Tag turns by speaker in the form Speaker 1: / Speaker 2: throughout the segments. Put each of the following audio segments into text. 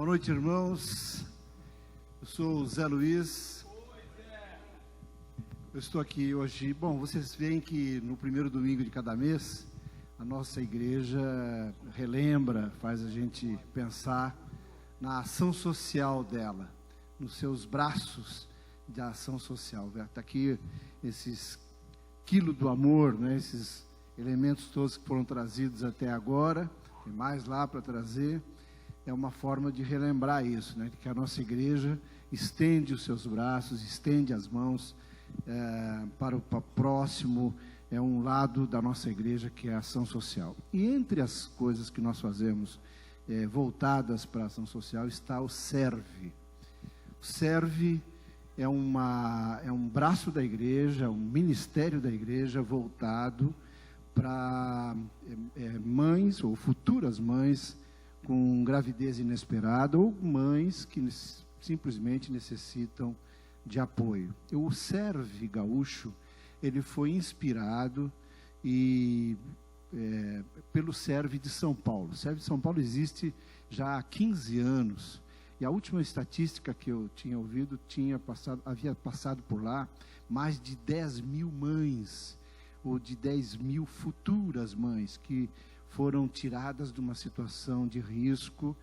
Speaker 1: Boa noite, irmãos. Eu sou o Zé Luiz. Eu estou aqui hoje. Bom, vocês veem que no primeiro domingo de cada mês, a nossa igreja relembra, faz a gente pensar na ação social dela, nos seus braços de ação social. Está aqui esses quilos do amor, né? Esses elementos todos que foram trazidos até agora, tem mais lá para trazer. É uma forma de relembrar isso, né? Que a nossa igreja estende os seus braços, estende as mãos para o próximo. É um lado da nossa igreja que é a ação social. E entre as coisas que nós fazemos voltadas para a ação social está o Serve. O Serve é um braço da igreja, um ministério da igreja voltado para mães ou futuras mães com gravidez inesperada ou mães que simplesmente necessitam de apoio. O Serve Gaúcho, ele foi inspirado pelo Serve de São Paulo. O Serve de São Paulo existe já há 15 anos. E a última estatística que eu tinha ouvido havia passado por lá mais de 10 mil mães, ou de 10 mil futuras mães, que foram tiradas de uma situação de risco,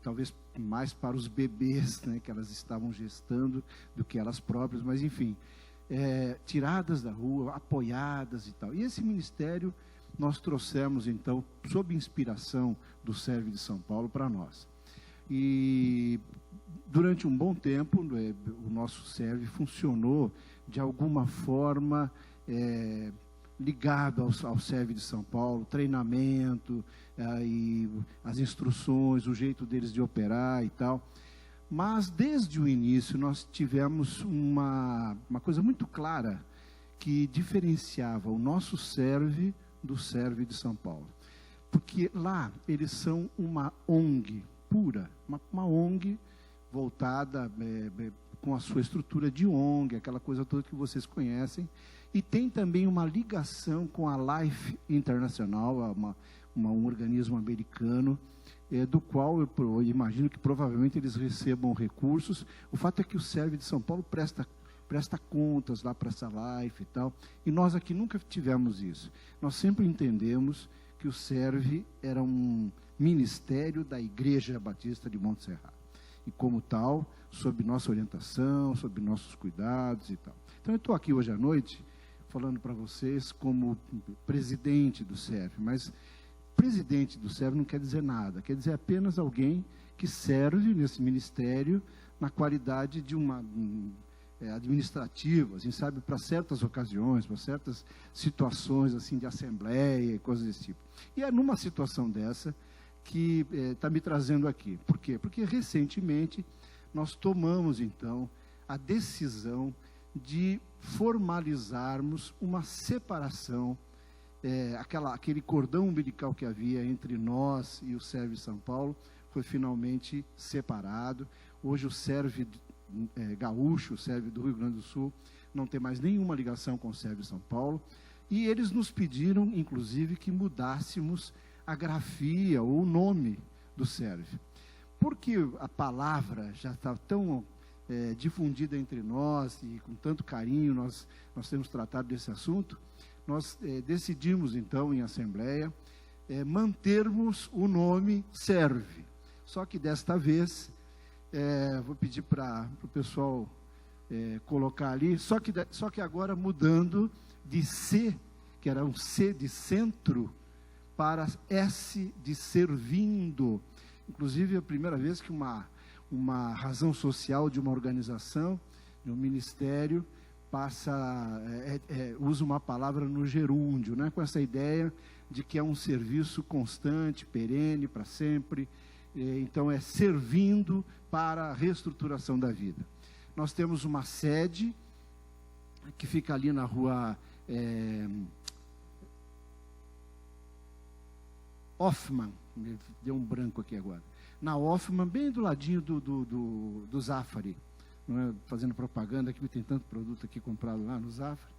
Speaker 1: talvez mais para os bebês, né, que elas estavam gestando do que elas próprias, mas enfim, tiradas da rua, apoiadas e tal. E esse ministério nós trouxemos então, sob inspiração do Serve de São Paulo, para nós. E durante um bom tempo, o nosso Serve funcionou de alguma forma ligado ao Serve de São Paulo, treinamento, e as instruções, o jeito deles de operar e tal. Mas desde o início nós tivemos uma coisa muito clara que diferenciava o nosso Serve do Serve de São Paulo. Porque lá eles são uma ONG pura, uma ONG voltada com a sua estrutura de ONG, aquela coisa toda que vocês conhecem, e tem também uma ligação com a Life Internacional, um organismo americano, do qual eu imagino que provavelmente eles recebam recursos. O fato é que o Serve de São Paulo presta contas lá para essa Life e tal, e nós aqui nunca tivemos isso. Nós sempre entendemos que o Serve era um ministério da Igreja Batista de Monte Serrato, e como tal, sob nossa orientação, sob nossos cuidados e tal. Então eu estou aqui hoje à noite falando para vocês como presidente do Serve, mas presidente do Serve não quer dizer nada, quer dizer apenas alguém que serve nesse ministério na qualidade de uma administrativa, assim, sabe, para certas ocasiões, para certas situações assim de assembleia e coisas desse tipo. E é numa situação dessa que está me trazendo aqui. Por quê? Porque recentemente nós tomamos então a decisão de formalizarmos uma separação, aquele cordão umbilical que havia entre nós e o Serve São Paulo foi finalmente separado. Hoje o Serve Gaúcho, o Serve do Rio Grande do Sul, não tem mais nenhuma ligação com o Serve São Paulo, e eles nos pediram, inclusive, que mudássemos a grafia ou o nome do Serve, porque a palavra já está tão difundida entre nós, e com tanto carinho nós temos tratado desse assunto. Nós decidimos então em assembleia mantermos o nome Serve, só que desta vez vou pedir para o pessoal colocar ali, só que agora mudando de C, que era um C de centro, para S de servindo. Inclusive é a primeira vez que uma razão social de uma organização, de um ministério, usa uma palavra no gerúndio, né? Com essa ideia de que é um serviço constante, perene, para sempre. Então é servindo para a reestruturação da vida. Nós temos uma sede que fica ali na rua Hoffman, me deu um branco aqui agora, na Hoffman, bem do ladinho do Zafari, não é? Fazendo propaganda, que tem tanto produto aqui comprado lá no Zafari,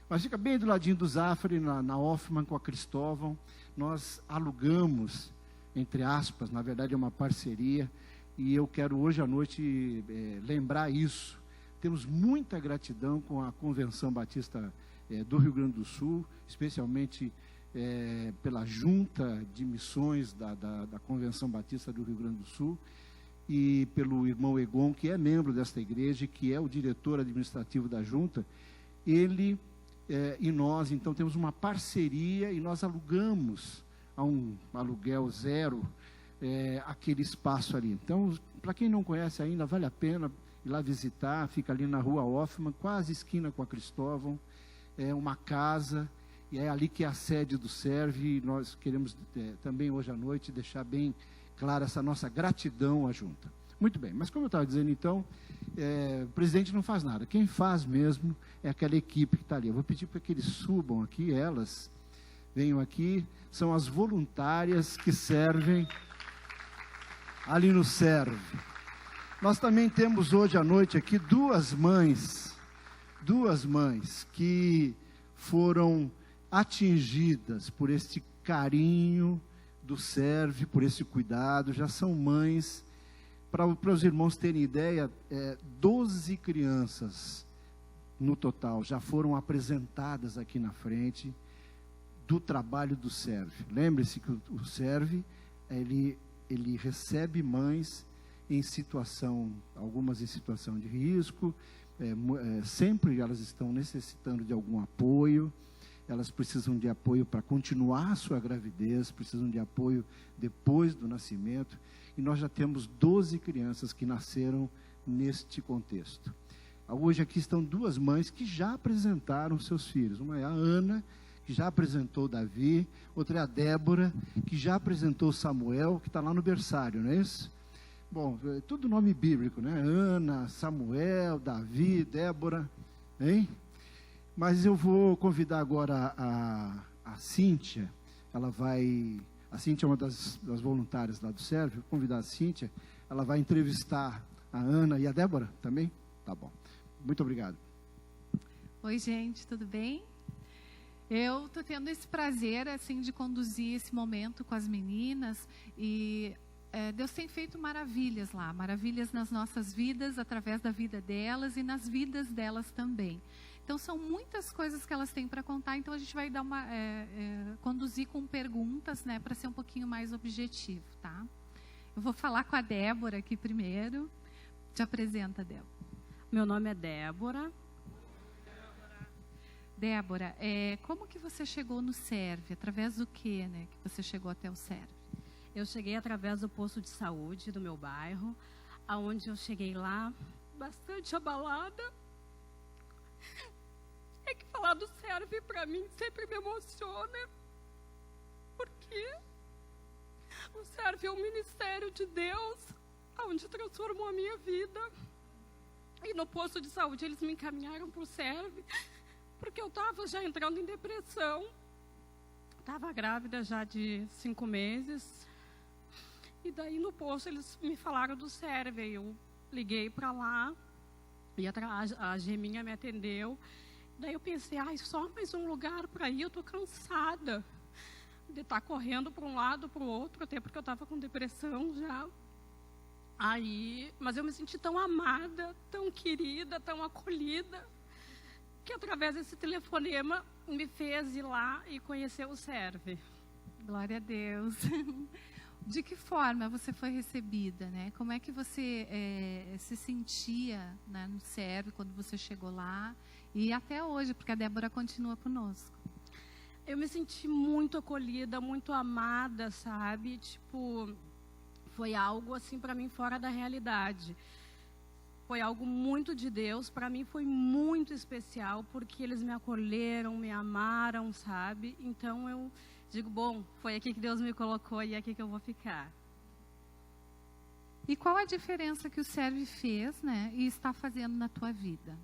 Speaker 1: mas fica bem do ladinho do Zafari, na Hoffman, com a Cristóvão. Nós alugamos, entre aspas, na verdade é uma parceria, e eu quero hoje à noite lembrar isso. Temos muita gratidão com a Convenção Batista do Rio Grande do Sul, especialmente pela Junta de Missões da Convenção Batista do Rio Grande do Sul, e pelo irmão Egon, que é membro desta igreja, que é o diretor administrativo da Junta. Ele e nós, então, temos uma parceria, e nós alugamos a um aluguel zero aquele espaço ali. Então, para quem não conhece ainda, vale a pena ir lá visitar. Fica ali na Rua Hoffman, quase esquina com a Cristóvão. É uma casa, e é ali que é a sede do Serve. E nós queremos também hoje à noite deixar bem clara essa nossa gratidão à Junta. Muito bem, mas como eu estava dizendo, então, o presidente não faz nada. Quem faz mesmo é aquela equipe que está ali. Eu vou pedir para que eles subam aqui, elas venham aqui. São as voluntárias que servem ali no Serve. Nós também temos hoje à noite aqui duas mães que foram atingidas por este carinho do Serve, por esse cuidado. Já são mães. Para os irmãos terem ideia, 12 crianças no total já foram apresentadas aqui na frente do trabalho do Serve. Lembre-se que o Serve, ele recebe mães algumas em situação de risco, sempre elas estão necessitando de algum apoio. Elas precisam de apoio para continuar a sua gravidez, precisam de apoio depois do nascimento, e nós já temos 12 crianças que nasceram neste contexto. Hoje aqui estão duas mães que já apresentaram seus filhos. Uma é a Ana, que já apresentou o Davi, outra é a Débora, que já apresentou o Samuel, que está lá no berçário, não é isso? Bom, tudo nome bíblico, né? Ana, Samuel, Davi, Débora, hein? Mas eu vou convidar agora a Cíntia. A Cíntia é uma das voluntárias lá do Serve. Vou convidar a Cíntia. Ela vai entrevistar a Ana e a Débora também? Tá bom. Muito obrigado.
Speaker 2: Oi, gente, tudo bem? Eu estou tendo esse prazer, assim, de conduzir esse momento com as meninas, e Deus tem feito maravilhas lá, maravilhas nas nossas vidas, através da vida delas e nas vidas delas também. Então, são muitas coisas que elas têm para contar, então a gente vai dar conduzir com perguntas, né, para ser um pouquinho mais objetivo, tá? Eu vou falar com a Débora aqui primeiro. Te apresenta, Débora.
Speaker 3: Meu nome é Débora.
Speaker 2: Débora, como que você chegou no Serve? Através do que, né, que você chegou até o Serve?
Speaker 3: Eu cheguei através do posto de saúde do meu bairro, aonde eu cheguei lá bastante abalada. É que falar do Serve para mim sempre me emociona, porque o Serve é um ministério de Deus, onde transformou a minha vida. E no posto de saúde eles me encaminharam para o Serve, porque eu estava já entrando em depressão. Estava grávida já de 5 meses. E daí no posto eles me falaram do Serve. Eu liguei para lá e a Geminha me atendeu. Daí eu pensei, só mais um lugar para ir, eu estou cansada de estar correndo para um lado, para o outro, até porque eu estava com depressão já. Mas eu me senti tão amada, tão querida, tão acolhida, que através desse telefonema me fez ir lá e conhecer o Serve.
Speaker 2: Glória a Deus. De que forma você foi recebida, né? Como é que você se sentia, né, no Serve quando você chegou lá? E até hoje, porque a Débora continua conosco.
Speaker 3: Eu me senti muito acolhida, muito amada, sabe? Tipo, foi algo assim para mim fora da realidade. Foi algo muito de Deus, para mim foi muito especial, porque eles me acolheram, me amaram, sabe? Então eu digo, bom, foi aqui que Deus me colocou e é aqui que eu vou ficar.
Speaker 2: E qual a diferença que o Serve fez, né, e está fazendo na tua vida?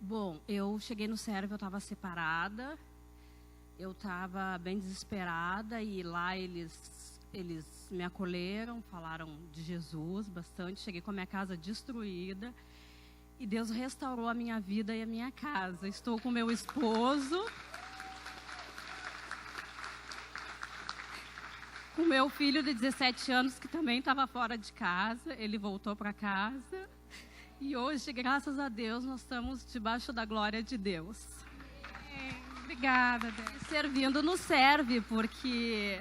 Speaker 3: Bom, eu cheguei no Serve, eu estava separada, eu estava bem desesperada, e lá eles me acolheram, falaram de Jesus bastante. Cheguei com a minha casa destruída e Deus restaurou a minha vida e a minha casa. Estou com meu esposo. com o meu filho de 17 anos, que também estava fora de casa. Ele voltou para casa. E hoje, graças a Deus, nós estamos debaixo da glória de Deus.
Speaker 2: Obrigada, Deus.
Speaker 3: Servindo no Serve, porque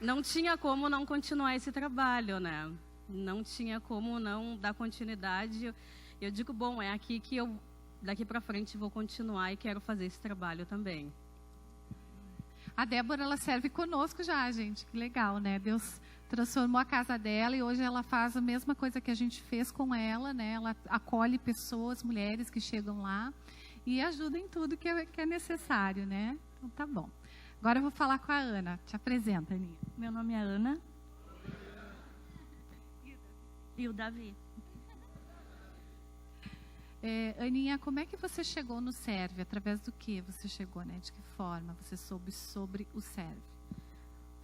Speaker 3: não tinha como não continuar esse trabalho, né? Não tinha como não dar continuidade. Eu digo, bom, é aqui que eu, daqui para frente, vou continuar e quero fazer esse trabalho também.
Speaker 2: A Débora, ela serve conosco já, gente. Que legal, né? Deus transformou a casa dela e hoje ela faz a mesma coisa que a gente fez com ela, né? Ela acolhe pessoas, mulheres que chegam lá e ajuda em tudo que é necessário, né? Então tá bom. Agora eu vou falar com a Ana. Te apresenta, Aninha.
Speaker 4: Meu nome é Ana. E o Davi.
Speaker 2: Aninha, como é que você chegou no Serve? Através do que você chegou, né? De que forma você soube sobre o Serve?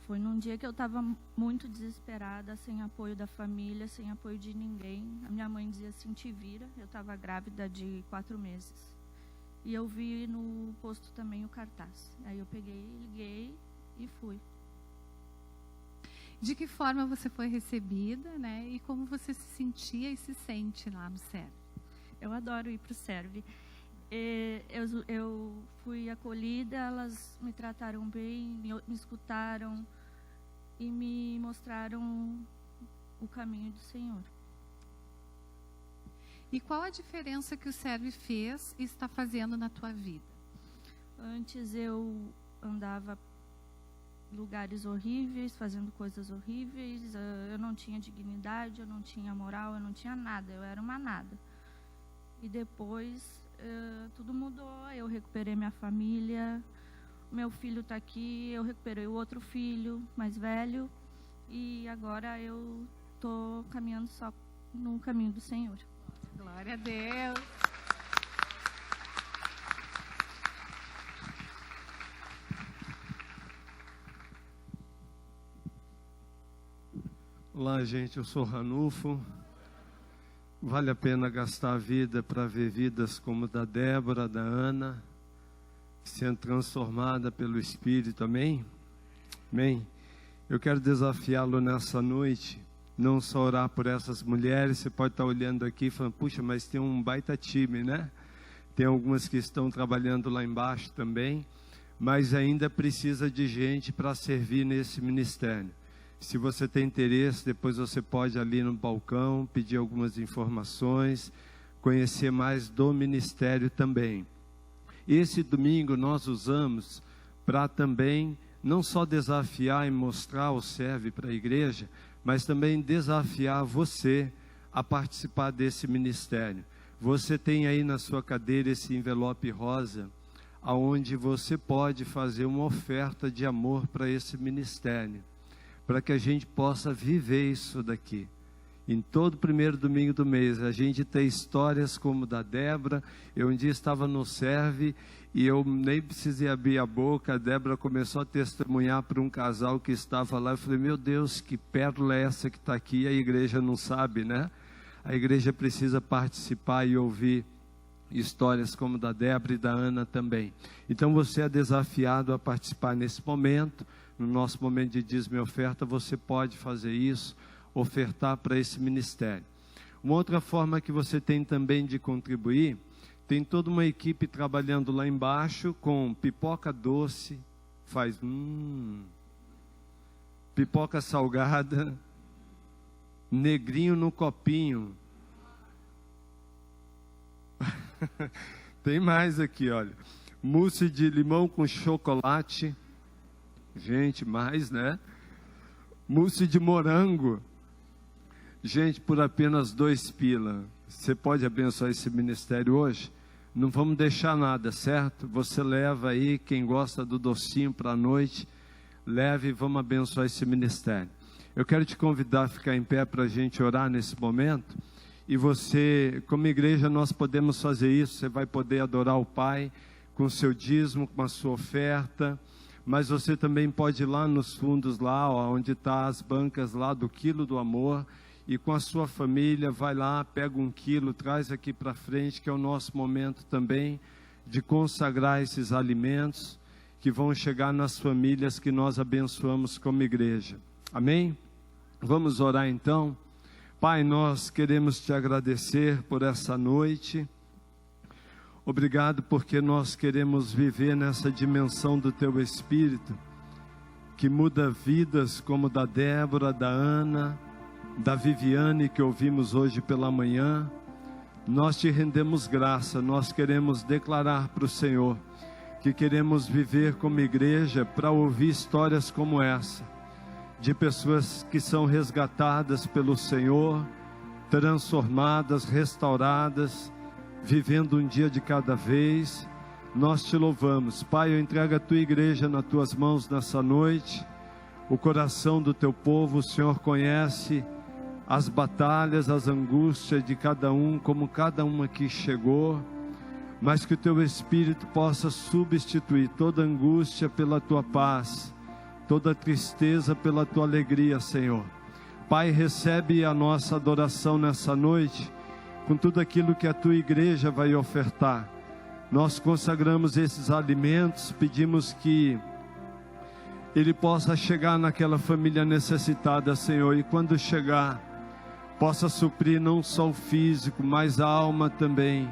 Speaker 4: Foi num dia que eu estava muito desesperada, sem apoio da família, sem apoio de ninguém. A minha mãe dizia assim, te vira. Eu estava grávida de 4 meses. E eu vi no posto também o cartaz. Aí eu peguei, liguei e fui.
Speaker 2: De que forma você foi recebida, né? E como você se sentia e se sente lá no Serve?
Speaker 4: Eu adoro ir para o Serve. Eu fui acolhida, elas me trataram bem, me escutaram e me mostraram o caminho do Senhor.
Speaker 2: E qual a diferença que o Serve fez e está fazendo na tua vida?
Speaker 4: Antes eu andava em lugares horríveis, fazendo coisas horríveis, eu não tinha dignidade, eu não tinha moral, eu não tinha nada, eu era uma nada. E depois tudo mudou, eu recuperei minha família, meu filho está aqui, eu recuperei o outro filho mais velho e agora eu estou caminhando só no caminho do Senhor.
Speaker 2: Glória a Deus.
Speaker 5: Olá, gente, eu sou Ranulfo. Vale a pena gastar a vida para ver vidas como da Débora, da Ana, sendo transformada pelo Espírito, amém? Amém? Eu quero desafiá-lo nessa noite, não só orar por essas mulheres. Você pode estar olhando aqui e falando, puxa, mas tem um baita time, né? Tem algumas que estão trabalhando lá embaixo também, mas ainda precisa de gente para servir nesse ministério. Se você tem interesse, depois você pode ali no balcão pedir algumas informações, conhecer mais do ministério também. Esse domingo nós usamos para também não só desafiar e mostrar o Serve para a igreja, mas também desafiar você a participar desse ministério. Você tem aí na sua cadeira esse envelope rosa, aonde você pode fazer uma oferta de amor para esse ministério, para que a gente possa viver isso daqui. Em todo primeiro domingo do mês, a gente tem histórias como da Débora. Eu um dia estava no Serve e eu nem precisei abrir a boca. A Débora começou a testemunhar para um casal que estava lá. Eu falei, meu Deus, que pérola é essa que está aqui? E a igreja não sabe, né? A igreja precisa participar e ouvir histórias como da Débora e da Ana também. Então você é desafiado a participar nesse momento. No nosso momento de dízimo e oferta, você pode fazer isso, ofertar para esse ministério. Uma outra forma que você tem também de contribuir, tem toda uma equipe trabalhando lá embaixo com pipoca doce, faz pipoca salgada, negrinho no copinho. Tem mais aqui, olha, mousse de limão com chocolate. Gente, mais, né? Mousse de morango. Gente, por apenas 2 pila. Você pode abençoar esse ministério hoje? Não vamos deixar nada, certo? Você leva aí, quem gosta do docinho para a noite, leve e vamos abençoar esse ministério. Eu quero te convidar a ficar em pé para a gente orar nesse momento. E você, como igreja, nós podemos fazer isso. Você vai poder adorar o Pai com o seu dízimo, com a sua oferta. Mas você também pode ir lá nos fundos, lá onde estão as bancas lá do Quilo do Amor, e com a sua família, vai lá, pega 1 quilo, traz aqui para frente, que é o nosso momento também de consagrar esses alimentos. que vão chegar nas famílias que nós abençoamos como igreja. Amém? Vamos orar então. Pai, nós queremos te agradecer por essa noite. Obrigado porque nós queremos viver nessa dimensão do teu Espírito, que muda vidas como da Débora, da Ana, da Viviane, que ouvimos hoje pela manhã. Nós te rendemos graça, nós queremos declarar para o Senhor que queremos viver como igreja para ouvir histórias como essa, de pessoas que são resgatadas pelo Senhor, transformadas, restauradas, vivendo um dia de cada vez. Nós te louvamos. Pai, eu entrego a tua igreja nas tuas mãos nessa noite, o coração do teu povo. O Senhor conhece as batalhas, as angústias de cada um, como cada um aqui chegou, mas que o teu Espírito possa substituir toda angústia pela tua paz, toda tristeza pela tua alegria, Senhor. Pai, recebe a nossa adoração nessa noite, com tudo aquilo que a tua igreja vai ofertar. Nós consagramos esses alimentos, pedimos que ele possa chegar naquela família necessitada, Senhor, e quando chegar, possa suprir não só o físico, mas a alma também.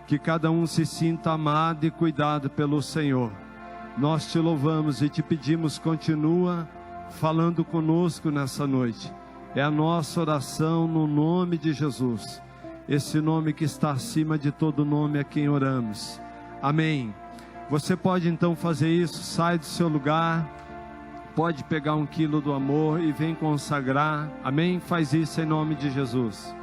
Speaker 5: Que cada um se sinta amado e cuidado pelo Senhor. Nós te louvamos e te pedimos, continua falando conosco nessa noite. É a nossa oração no nome de Jesus, esse nome que está acima de todo nome, a quem oramos. Amém. Você pode então fazer isso, sai do seu lugar, pode pegar 1 quilo do amor e vem consagrar. Amém? Faz isso em nome de Jesus.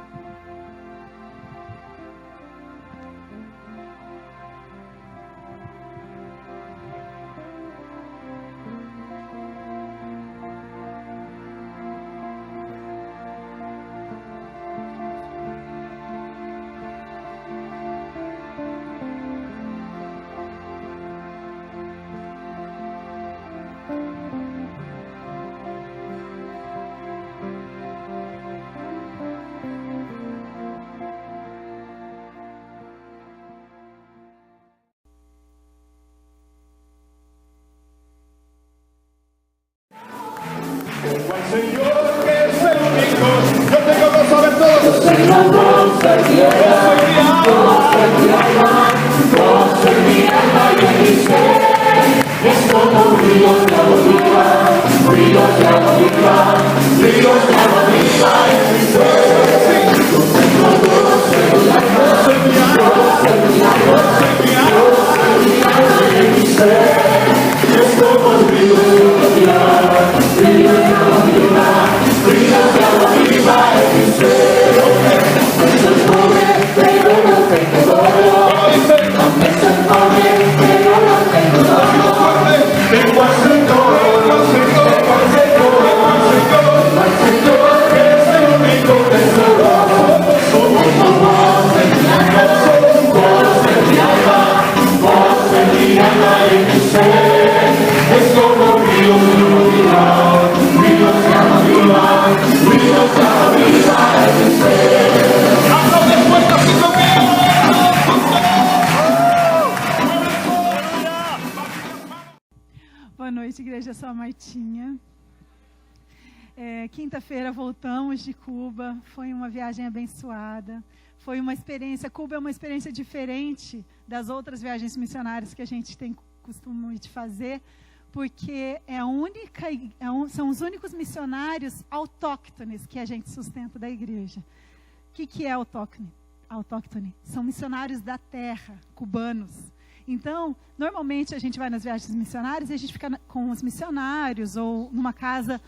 Speaker 6: Boa noite, Igreja São Martinha. Quinta-feira voltamos de Cuba, foi uma viagem abençoada, foi uma experiência. Cuba é uma experiência diferente das outras viagens missionárias que a gente tem costume de fazer, porque são os únicos missionários autóctones que a gente sustenta da igreja. O que é autóctone? Autóctone são missionários da terra, cubanos. Então, normalmente a gente vai nas viagens missionárias e a gente fica com os missionários ou numa casa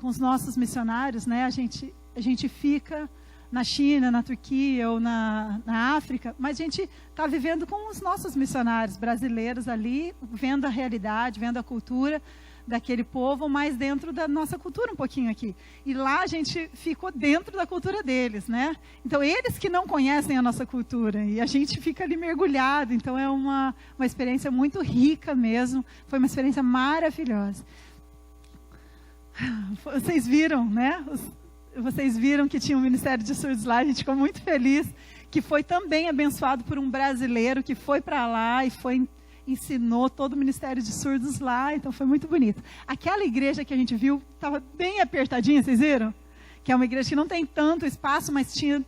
Speaker 6: com os nossos missionários, né? A gente fica na China, na Turquia ou na África, mas a gente está vivendo com os nossos missionários brasileiros ali, vendo a realidade, vendo a cultura daquele povo, mas dentro da nossa cultura um pouquinho aqui. E lá a gente ficou dentro da cultura deles, né? Então, eles que não conhecem a nossa cultura, e a gente fica ali mergulhado. Então, é uma experiência muito rica mesmo, foi uma experiência maravilhosa. Vocês viram, né? Vocês viram que tinha um Ministério de Surdos lá, a gente ficou muito feliz, que foi também abençoado por um brasileiro que foi para lá e foi ensinou todo o Ministério de Surdos lá, então foi muito bonito. Aquela igreja que a gente viu estava bem apertadinha, vocês viram? Que é uma igreja que não tem tanto espaço, mas tinha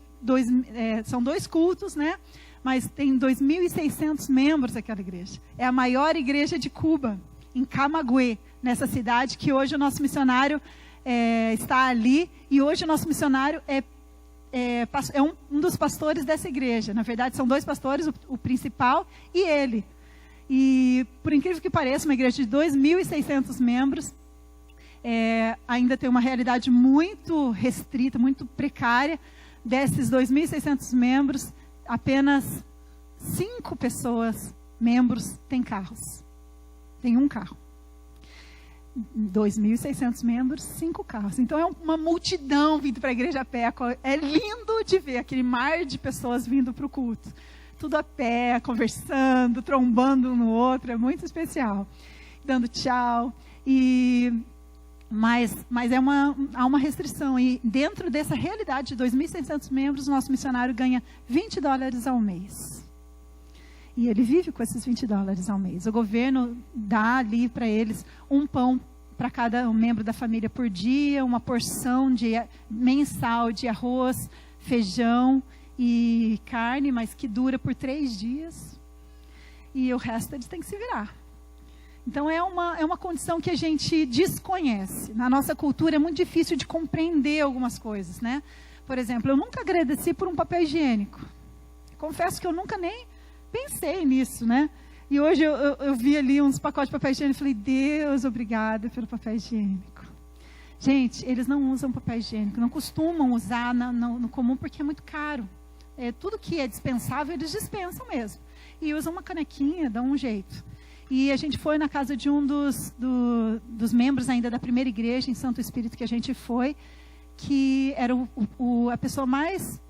Speaker 6: são 2 cultos, né? Mas tem 2.600 membros aquela igreja. É a maior igreja de Cuba, em Camagüey, nessa cidade, que hoje o nosso missionário está ali, e hoje o nosso missionário é um dos pastores dessa igreja. Na verdade, são 2 pastores, o principal e ele. E, por incrível que pareça, uma igreja de 2.600 membros, ainda tem uma realidade muito restrita, muito precária. Desses 2.600 membros, apenas 5 pessoas, membros, têm carros. Tem um carro. 2.600 membros, 5 carros. Então é uma multidão vindo para a igreja a pé. É lindo de ver aquele mar de pessoas vindo para o culto. Tudo a pé, conversando, trombando um no outro. É muito especial. Dando tchau. Mas há uma restrição. E dentro dessa realidade de 2.600 membros, o nosso missionário ganha $20 ao mês. E ele vive com esses $20 ao mês. O governo dá ali para eles um pão para cada membro da família por dia, uma porção mensal de arroz, feijão e carne, mas que dura por 3 dias. E o resto eles têm que se virar. Então é uma condição que a gente desconhece. Na nossa cultura é muito difícil de compreender algumas coisas, né? Por exemplo, eu nunca agradeci por um papel higiênico. Confesso que eu nunca nem pensei nisso, né? E hoje eu vi ali uns pacotes de papel higiênico e falei, Deus, obrigada pelo papel higiênico. Gente, eles não usam papel higiênico, não costumam usar no comum porque é muito caro. Tudo que é dispensável, eles dispensam mesmo. E usam uma canequinha, dão um jeito. E a gente foi na casa de um dos membros ainda da primeira igreja em Santo Espírito que a gente foi, que era a pessoa mais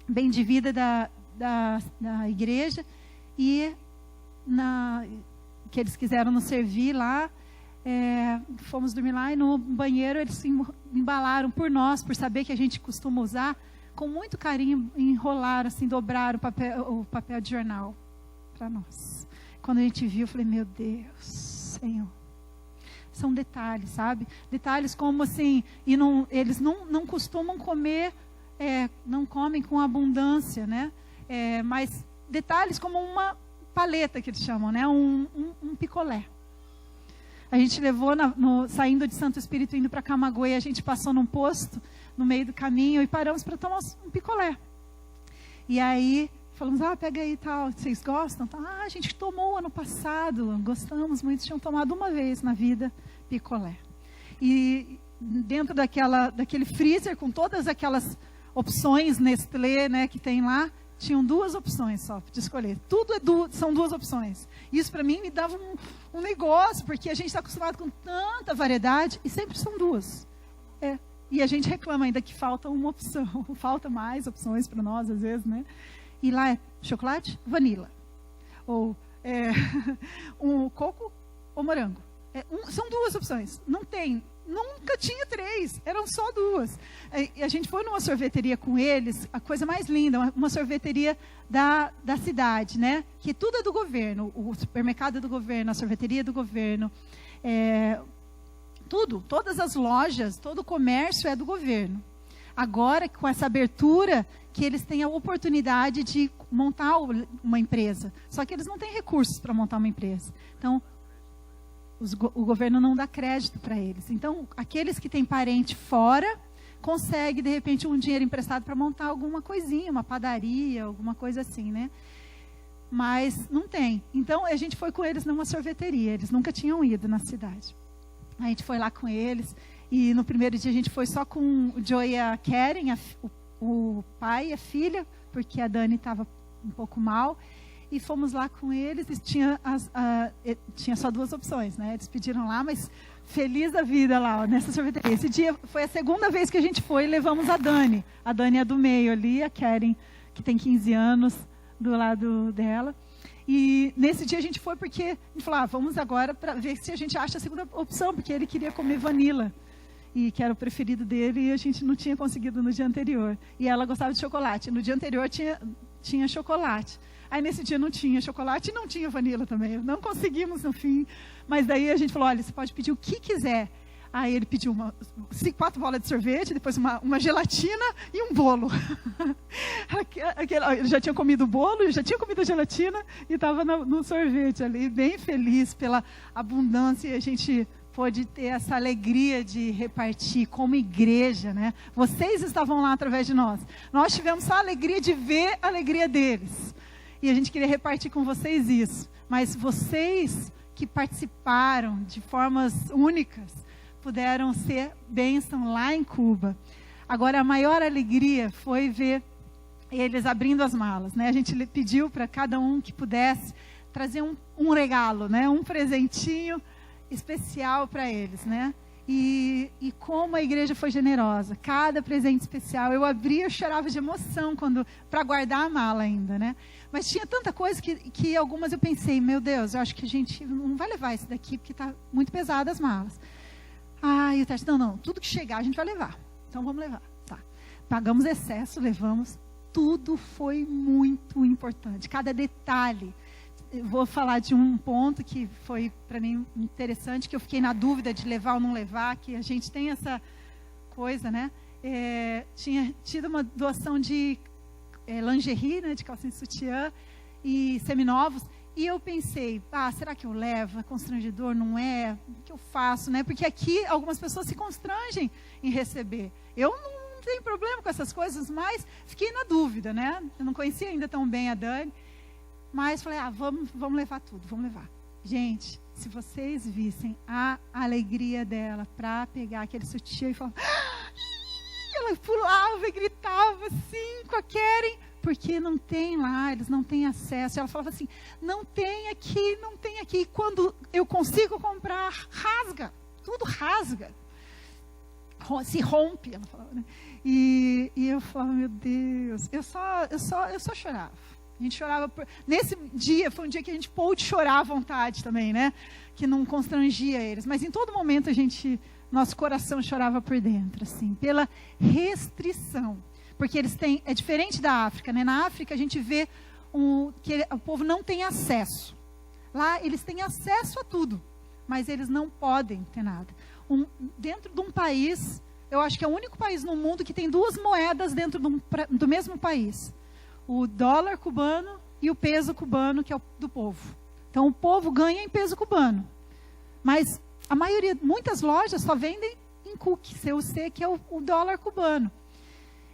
Speaker 6: bem de vida da igreja, e que eles quiseram nos servir lá, fomos dormir lá, e no banheiro eles se embalaram por nós, por saber que a gente costuma usar, com muito carinho, enrolaram, assim, dobraram o papel de jornal para nós. Quando a gente viu, eu falei, meu Deus, Senhor. São detalhes, sabe? Detalhes como assim, eles não costumam comer, não comem com abundância, né? Mas detalhes como uma paleta, que eles chamam, né? Um picolé. A gente levou, saindo de Santo Espírito, indo para Camagüey, a gente passou num posto, no meio do caminho, e paramos para tomar um picolé. E aí falamos, pega aí e tal, vocês gostam? A gente tomou ano passado, gostamos muito, tinham tomado uma vez na vida picolé. E dentro daquele freezer, com todas aquelas opções Nestlé, né, que tem lá, tinham 2 opções só de escolher. Tudo são 2 opções. Isso para mim me dava um negócio, porque a gente está acostumado com tanta variedade, e sempre são 2. E a gente reclama ainda que falta uma opção, falta mais opções para nós às vezes, né? E lá é chocolate, vanila. Ou um coco ou morango. São 2 opções. Nunca tinha 3, eram só 2. E a gente foi numa sorveteria com eles, a coisa mais linda, uma sorveteria da cidade, né? Que tudo é do governo. O supermercado é do governo, a sorveteria é do governo. Todas as lojas, todo o comércio é do governo. Agora, com essa abertura, que eles têm a oportunidade de montar uma empresa. Só que eles não têm recursos para montar uma empresa. Então, o governo não dá crédito para eles. Então, aqueles que têm parente fora, conseguem, de repente, um dinheiro emprestado para montar alguma coisinha, uma padaria, alguma coisa assim, né? Mas não tem. Então, a gente foi com eles numa sorveteria. Eles nunca tinham ido na cidade. A gente foi lá com eles. E no primeiro dia a gente foi só com o Joe e a Karen, o pai e a filha, porque a Dani estava um pouco mal. E fomos lá com eles e tinha só 2 opções, né? Eles pediram lá, mas feliz da vida lá, nessa sorveteria. Esse dia foi a segunda vez que a gente foi e levamos a Dani. A Dani é do meio ali, a Karen, que tem 15 anos, do lado dela. E nesse dia a gente foi porque a gente falou, vamos agora para ver se a gente acha a segunda opção, porque ele queria comer vanila. E que era o preferido dele, e a gente não tinha conseguido no dia anterior. E ela gostava de chocolate. No dia anterior tinha chocolate. Aí nesse dia não tinha chocolate e não tinha vanila também. Não conseguimos no fim. Mas daí a gente falou, olha, você pode pedir o que quiser. Aí ele pediu 4 bolas de sorvete, depois uma gelatina e um bolo. Ele já tinha comido o bolo, já tinha comido a gelatina e estava no sorvete ali, bem feliz pela abundância. E a gente pôde ter essa alegria de repartir como igreja, né? Vocês estavam lá através de nós. Nós tivemos só a alegria de ver a alegria deles. E a gente queria repartir com vocês isso. Mas vocês que participaram de formas únicas, puderam ser bênção lá em Cuba. Agora, a maior alegria foi ver eles abrindo as malas, né? A gente pediu para cada um que pudesse trazer um regalo, né? Um presentinho especial para eles, né? E como a igreja foi generosa. Cada presente especial. Eu abria, eu chorava de emoção para guardar a mala ainda, né? Mas tinha tanta coisa que algumas eu pensei, meu Deus, eu acho que a gente não vai levar isso daqui porque está muito pesado as malas. E o Tércio, não, tudo que chegar a gente vai levar. Então vamos levar. Tá. Pagamos excesso, levamos. Tudo foi muito importante. Cada detalhe. Eu vou falar de um ponto que foi para mim interessante, que eu fiquei na dúvida de levar ou não levar, que a gente tem essa coisa, né? Tinha tido uma doação de lingerie, né, de calcinha e sutiã e seminovos. E eu pensei, será que eu levo? É constrangedor? Não é? O que eu faço, né? Porque aqui algumas pessoas se constrangem em receber. Eu não tenho problema com essas coisas, mas fiquei na dúvida, né? Eu não conhecia ainda tão bem a Dani. Mas falei, vamos levar tudo, vamos levar. Gente, se vocês vissem a alegria dela para pegar aquele sutiã e falar... Ela pulava e gritava assim com a Keren, porque não tem lá, eles não têm acesso. Ela falava assim, não tem aqui, não tem aqui. E quando eu consigo comprar, rasga, tudo rasga. Se rompe, ela falava, né? E eu falava, meu Deus, eu só chorava. A gente chorava. Nesse dia, foi um dia que a gente pôde chorar à vontade também, né? Que não constrangia eles. Mas em todo momento nosso coração chorava por dentro, assim, pela restrição. Porque eles têm, é diferente da África, né? Na África a gente vê que o povo não tem acesso. Lá eles têm acesso a tudo, mas eles não podem ter nada. Dentro de um país, eu acho que é o único país no mundo que tem 2 moedas dentro do mesmo país. O dólar cubano e o peso cubano, que é o do povo. Então o povo ganha em peso cubano. Mas muitas lojas só vendem em CUC, CUC, que é o dólar cubano.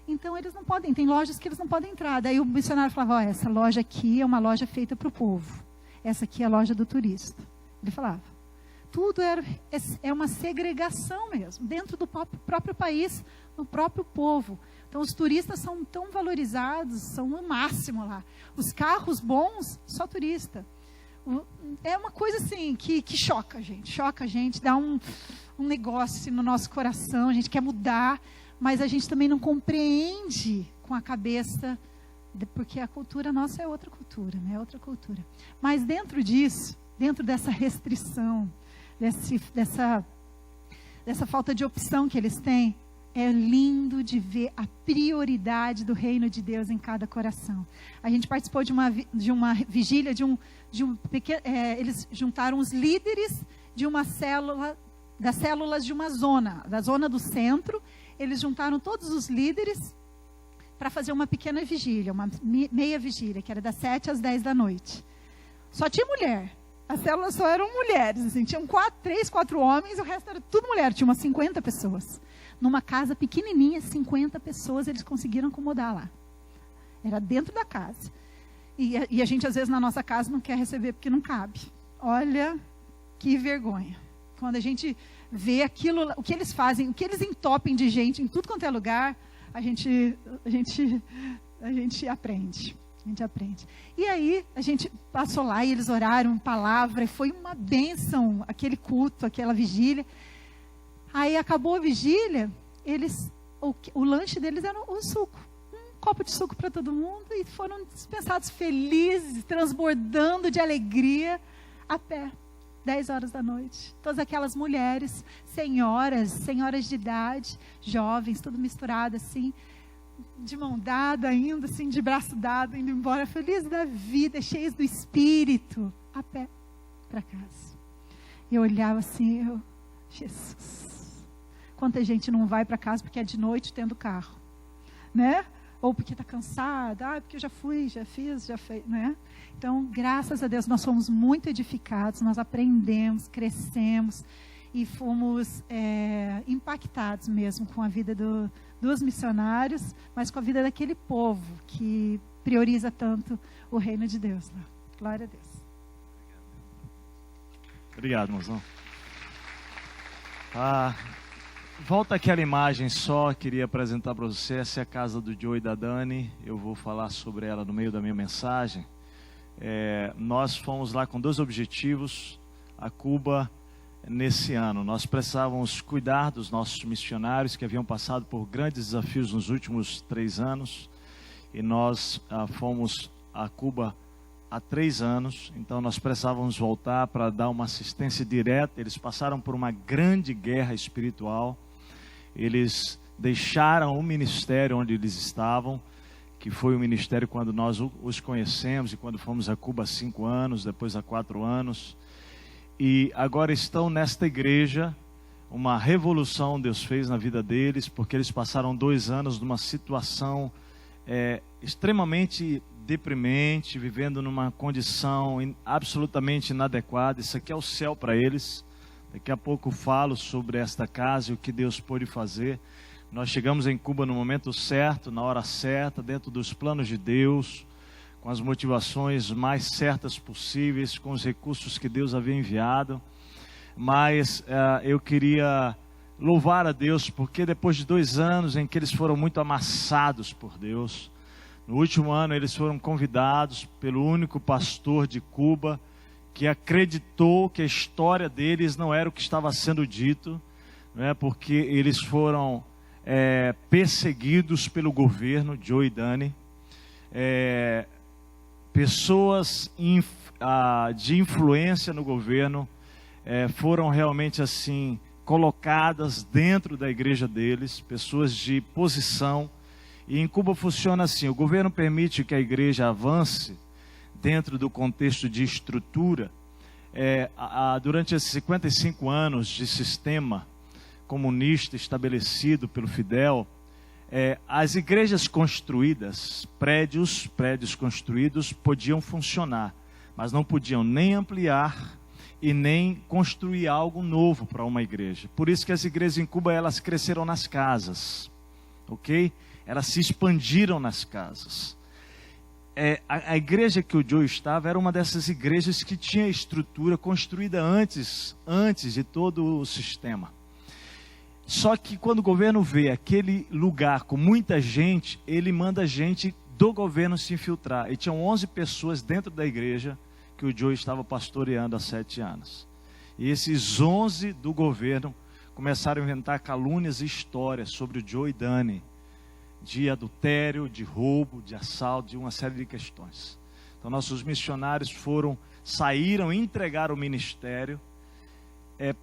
Speaker 6: Então eles não podem, tem lojas que eles não podem entrar. Daí o missionário falava, essa loja aqui é uma loja feita para o povo. Essa aqui é a loja do turista. Ele falava. Tudo é uma segregação mesmo, dentro do próprio país, no próprio povo. Então os turistas são tão valorizados, são o máximo lá. Os carros bons, só turista. É uma coisa assim que choca a gente, dá um negócio assim, no nosso coração, a gente quer mudar, mas a gente também não compreende com a cabeça, porque a cultura nossa é outra cultura, né? É outra cultura. Mas dentro disso, dentro dessa restrição, dessa falta de opção que eles têm, é lindo de ver a prioridade do reino de Deus em cada coração. A gente participou de uma vigília, eles juntaram os líderes de uma célula, das células de uma zona, da zona do centro. Eles juntaram todos os líderes para fazer uma pequena vigília, uma meia vigília, que era das 7 às 10 da noite. Só tinha mulher. As células só eram mulheres, assim, tinham 3, 4 homens, o resto era tudo mulher, tinha umas 50 pessoas. Numa casa pequenininha, 50 pessoas, eles conseguiram acomodar lá. Era dentro da casa. E a gente, às vezes, na nossa casa, não quer receber porque não cabe. Olha, que vergonha. Quando a gente vê aquilo, o que eles fazem, o que eles entopem de gente em tudo quanto é lugar, a gente aprende. A gente aprende. E aí, a gente passou lá e eles oraram palavra, e foi uma bênção aquele culto, aquela vigília. Aí acabou a vigília, o lanche deles era o suco. Um copo de suco para todo mundo, e foram dispensados felizes, transbordando de alegria, a pé. 10 horas da noite. Todas aquelas mulheres, senhoras de idade, jovens, tudo misturado assim, de mão dada, indo assim, de braço dado, indo embora, felizes da vida, cheios do Espírito, a pé para casa. Eu olhava assim, Jesus, quanta gente não vai para casa porque é de noite tendo carro, né? Ou porque está cansada, porque eu já fui, já fiz, já fez, né? Então, graças a Deus, nós fomos muito edificados, nós aprendemos, crescemos e fomos impactados mesmo com a vida dos missionários, mas com a vida daquele povo que prioriza tanto o reino de Deus lá. Glória a Deus.
Speaker 7: Obrigado, mozão. Volta aquela imagem só, queria apresentar para você. Essa é a casa do Joe e da Dani. Eu vou falar sobre ela no meio da minha mensagem. Nós fomos lá com 2 objetivos a Cuba nesse ano. Nós precisávamos cuidar dos nossos missionários que haviam passado por grandes desafios nos últimos 3 anos. E nós fomos a Cuba há 3 anos, então nós precisávamos voltar para dar uma assistência direta. Eles passaram por uma grande guerra espiritual. Eles deixaram o ministério onde eles estavam, que foi o ministério quando nós os conhecemos e quando fomos a Cuba há 5 anos, depois há 4 anos. E agora estão nesta igreja. Uma revolução Deus fez na vida deles, porque eles passaram 2 anos numa situação extremamente deprimente, vivendo numa condição absolutamente inadequada. Isso aqui é o céu para eles. Daqui a pouco falo sobre esta casa e o que Deus pôde fazer. Nós chegamos em Cuba no momento certo, na hora certa, dentro dos planos de Deus, com as motivações mais certas possíveis, com os recursos que Deus havia enviado. Mas eu queria louvar a Deus, porque depois de 2 anos em que eles foram muito amassados por Deus, no último ano eles foram convidados pelo único pastor de Cuba que acreditou que a história deles não era o que estava sendo dito, não é? Porque eles foram perseguidos pelo governo, Joe e Dani. Pessoas de influência no governo foram realmente assim colocadas dentro da igreja deles, pessoas de posição. E em Cuba funciona assim: o governo permite que a igreja avance dentro do contexto de estrutura. Durante esses 55 anos de sistema comunista estabelecido pelo Fidel, as igrejas construídas, prédios construídos podiam funcionar, mas não podiam nem ampliar e nem construir algo novo para uma igreja. Por isso que as igrejas em Cuba, elas cresceram nas casas, ok? Elas se expandiram nas casas. A igreja que o Joe estava era uma dessas igrejas que tinha estrutura construída antes de todo o sistema. Só que quando o governo vê aquele lugar com muita gente, ele manda gente do governo se infiltrar. E tinham 11 pessoas dentro da igreja que o Joe estava pastoreando há 7 anos. E esses 11 do governo começaram a inventar calúnias e histórias sobre o Joe e Dani, de adultério, de roubo, de assalto, de uma série de questões. Então nossos missionários saíram e entregaram o ministério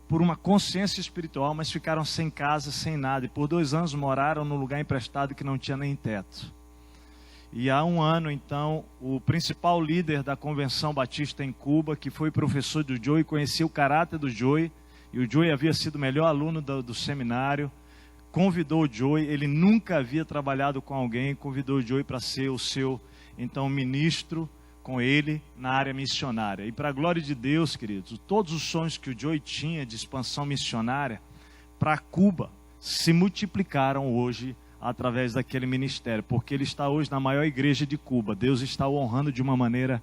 Speaker 7: por uma consciência espiritual, mas ficaram sem casa, sem nada. E por 2 anos moraram num lugar emprestado que não tinha nem teto. E há 1 ano, então, o principal líder da Convenção Batista em Cuba, que foi professor do Joe, conhecia o caráter do Joe, e o Joe havia sido o melhor aluno do seminário, convidou o Joe. Ele nunca havia trabalhado com alguém, convidou o Joe para ser o seu, então, ministro com ele na área missionária. E para a glória de Deus, queridos, todos os sonhos que o Joe tinha de expansão missionária para Cuba se multiplicaram hoje através daquele ministério, porque ele está hoje na maior igreja de Cuba. Deus está o honrando de uma maneira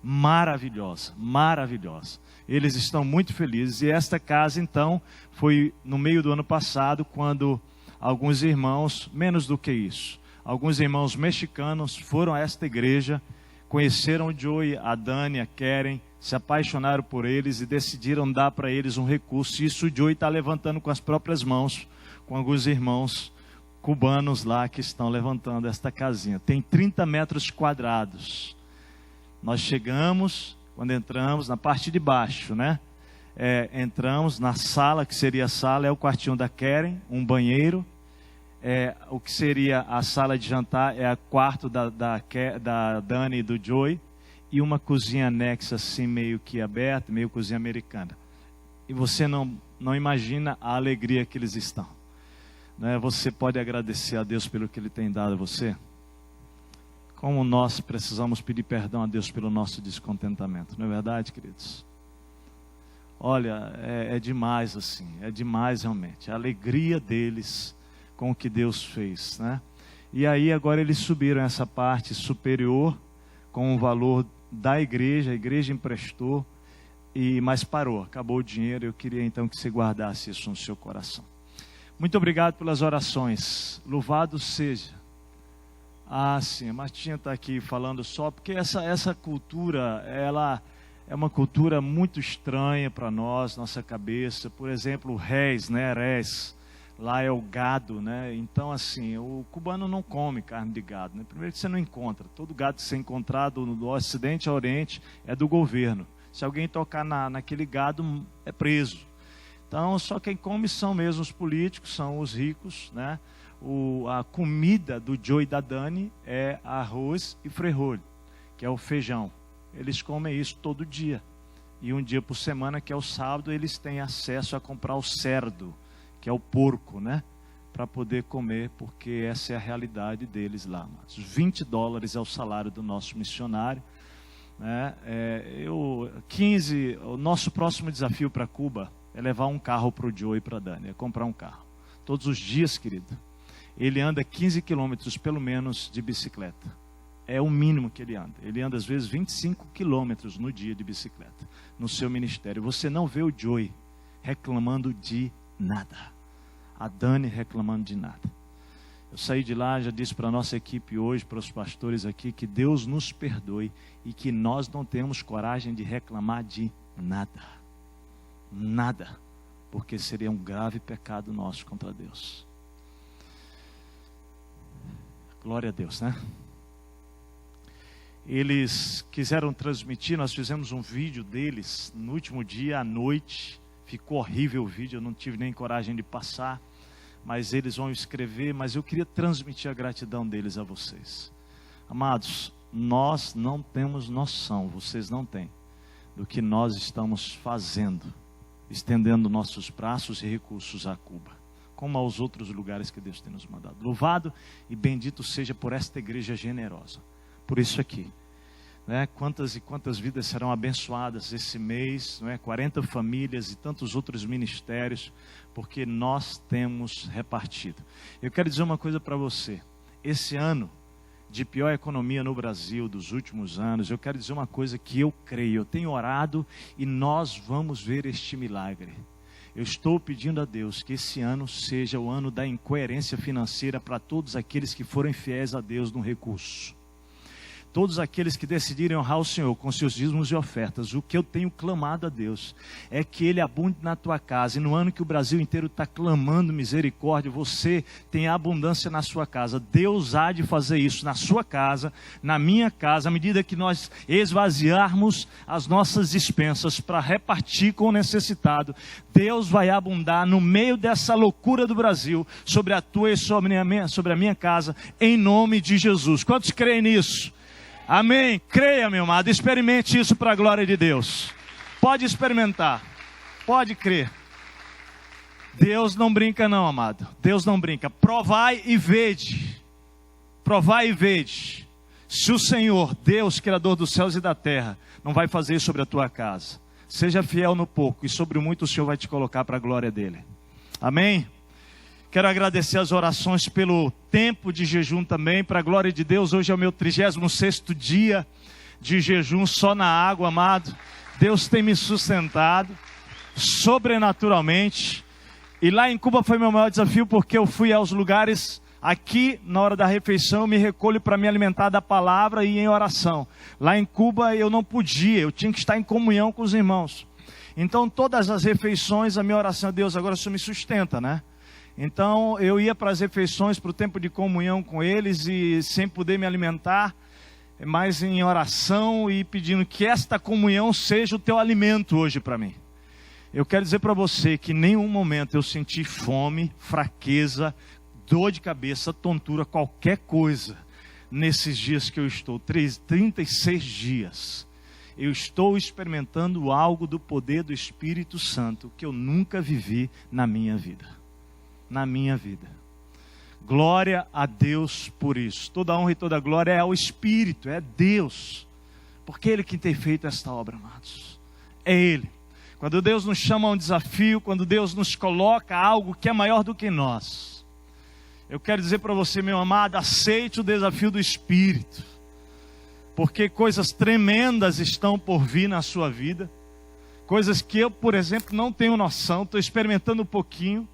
Speaker 7: maravilhosa, maravilhosa. Eles estão muito felizes. E esta casa, então, foi no meio do ano passado, quando alguns irmãos, menos do que isso, alguns irmãos mexicanos foram a esta igreja, conheceram o Joey, a Dani, a Karen, se apaixonaram por eles e decidiram dar para eles um recurso. E isso o Joey está levantando com as próprias mãos, com alguns irmãos cubanos lá que estão levantando esta casinha. Tem 30 metros quadrados. Nós chegamos, quando entramos, na parte de baixo, né? Entramos na sala, que seria a sala, é o quartinho da Karen, um banheiro, o que seria a sala de jantar, é o quarto da Dani e do Joey, e uma cozinha anexa assim, meio que aberta, meio cozinha americana. E você não imagina a alegria que eles estão. Né? Você pode agradecer a Deus pelo que Ele tem dado a você? Como nós precisamos pedir perdão a Deus pelo nosso descontentamento, não é verdade, queridos? Olha, é demais assim, é demais realmente. A alegria deles com o que Deus fez, né? E aí agora eles subiram essa parte superior com o valor da igreja, a igreja emprestou, mas parou, acabou o dinheiro. Eu queria então que você guardasse isso no seu coração. Muito obrigado pelas orações, louvado seja. Sim, a Martinha está aqui falando só, porque essa cultura, ela é uma cultura muito estranha para nós, nossa cabeça. Por exemplo, o res, né, res, lá é o gado, né? Então assim, o cubano não come carne de gado, né? Primeiro que você não encontra, todo gado que você encontrar do ocidente ao oriente é do governo. Se alguém tocar naquele gado, é preso. Então, só quem come são mesmo os políticos, são os ricos, né? A comida do Joe e da Dani é arroz e frijol, que é o feijão. Eles comem isso todo dia. E um dia por semana, que é o sábado, eles têm acesso a comprar o cerdo, que é o porco, né? Para poder comer, porque essa é a realidade deles lá. $20 é o salário do nosso missionário. Né? O nosso próximo desafio para Cuba é levar um carro para o Joe e para a Dani, é comprar um carro. Todos os dias, querido, ele anda 15 quilômetros pelo menos de bicicleta. É o mínimo que ele anda. Ele anda às vezes 25 quilômetros no dia de bicicleta, no seu ministério. Você não vê o Joe reclamando de nada, a Dani reclamando de nada. Eu saí de lá, já disse para a nossa equipe hoje, para os pastores aqui, que Deus nos perdoe e que nós não temos coragem de reclamar de nada. Nada. Porque seria um grave pecado nosso contra Deus. Glória a Deus, né? Eles quiseram transmitir, nós fizemos um vídeo deles no último dia à noite. Ficou horrível o vídeo, eu não tive nem coragem de passar. Mas eles vão escrever, mas eu queria transmitir a gratidão deles a vocês. Amados, nós não temos noção, vocês não têm, do que nós estamos fazendo, estendendo nossos braços e recursos a Cuba, como aos outros lugares que Deus tem nos mandado. Louvado e bendito seja por esta igreja generosa, por isso aqui. Né? Quantas e quantas vidas serão abençoadas esse mês, não é? 40 famílias e tantos outros ministérios, porque nós temos repartido. Eu quero dizer uma coisa para você, esse ano de pior economia no Brasil dos últimos anos, eu quero dizer uma coisa que eu creio, eu tenho orado e nós vamos ver este milagre. Eu estou pedindo a Deus que esse ano seja o ano da incoerência financeira para todos aqueles que forem fiéis a Deus no recurso. Todos aqueles que decidirem honrar o Senhor com seus dízimos e ofertas, o que eu tenho clamado a Deus é que Ele abunde na tua casa. E no ano que o Brasil inteiro está clamando misericórdia, você tem abundância na sua casa. Deus há de fazer isso na sua casa, na minha casa, à medida que nós esvaziarmos as nossas despensas para repartir com o necessitado. Deus vai abundar no meio dessa loucura do Brasil, sobre a tua e sobre a minha casa, em nome de Jesus. Quantos creem nisso? Amém? Creia, meu amado, experimente isso para a glória de Deus. Pode experimentar, pode crer. Deus não brinca não, amado. Deus não brinca. Provai e vede. Provai e vede. Se o Senhor, Deus, Criador dos céus e da terra, não vai fazer isso sobre a tua casa, seja fiel no pouco e sobre o muito o Senhor vai te colocar para a glória dele. Amém? Quero agradecer as orações pelo tempo de jejum também, para a glória de Deus. Hoje é o meu 36º dia de jejum só na água, amado. Deus tem me sustentado sobrenaturalmente. E lá em Cuba foi meu maior desafio, porque eu fui aos lugares, aqui na hora da refeição eu me recolho para me alimentar da palavra e em oração. Lá em Cuba eu não podia, eu tinha que estar em comunhão com os irmãos. Então todas as refeições, a minha oração, Deus, agora o Senhor me sustenta, né? Então eu ia para as refeições, para o tempo de comunhão com eles, e sem poder me alimentar, mas em oração e pedindo que esta comunhão seja o teu alimento hoje para mim. Eu quero dizer para você que em nenhum momento eu senti fome, fraqueza, dor de cabeça, tontura, qualquer coisa, nesses dias que eu estou, 36 dias, eu estou experimentando algo do poder do Espírito Santo que eu nunca vivi na minha vida. Na minha vida. Glória a Deus por isso. Toda honra e toda glória é ao Espírito, é Deus. Porque Ele que tem feito esta obra, amados. É Ele. Quando Deus nos chama a um desafio, quando Deus nos coloca algo que é maior do que nós, eu quero dizer para você, meu amado, aceite o desafio do Espírito. Porque coisas tremendas estão por vir na sua vida. Coisas que eu, por exemplo, não tenho noção, estou experimentando um pouquinho.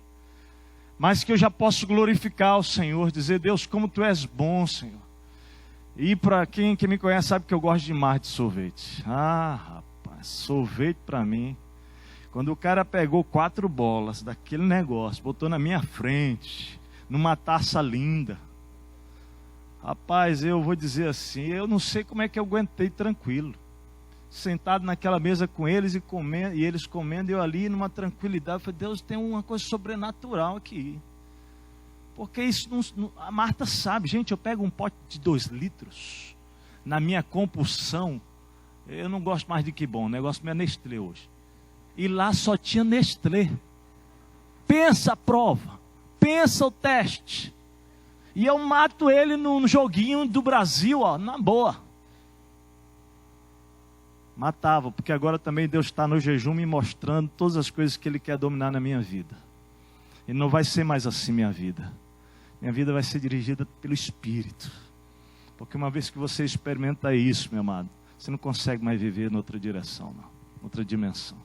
Speaker 7: Mas que eu já posso glorificar o Senhor, dizer, Deus, como Tu és bom, Senhor. E para quem me conhece sabe que eu gosto demais de sorvete. Ah, rapaz, sorvete para mim. Quando o cara pegou 4 bolas daquele negócio, botou na minha frente, numa taça linda. Rapaz, eu vou dizer assim, eu não sei como é que eu aguentei tranquilo. Sentado naquela mesa com eles e eles comendo, e eu ali numa tranquilidade. Eu falei, Deus, tem uma coisa sobrenatural aqui. Porque isso a Marta sabe, gente, eu pego um pote de 2 litros, na minha compulsão, eu não gosto mais de que bom, o negócio meu é Nestlé hoje. E lá só tinha Nestlé. Pensa a prova, pensa o teste. E eu mato ele no joguinho do Brasil, ó, na boa. Matava, porque agora também Deus está no jejum me mostrando todas as coisas que Ele quer dominar na minha vida. E não vai ser mais assim minha vida. Minha vida vai ser dirigida pelo Espírito. Porque uma vez que você experimenta isso, meu amado, você não consegue mais viver em outra direção, não, outra dimensão.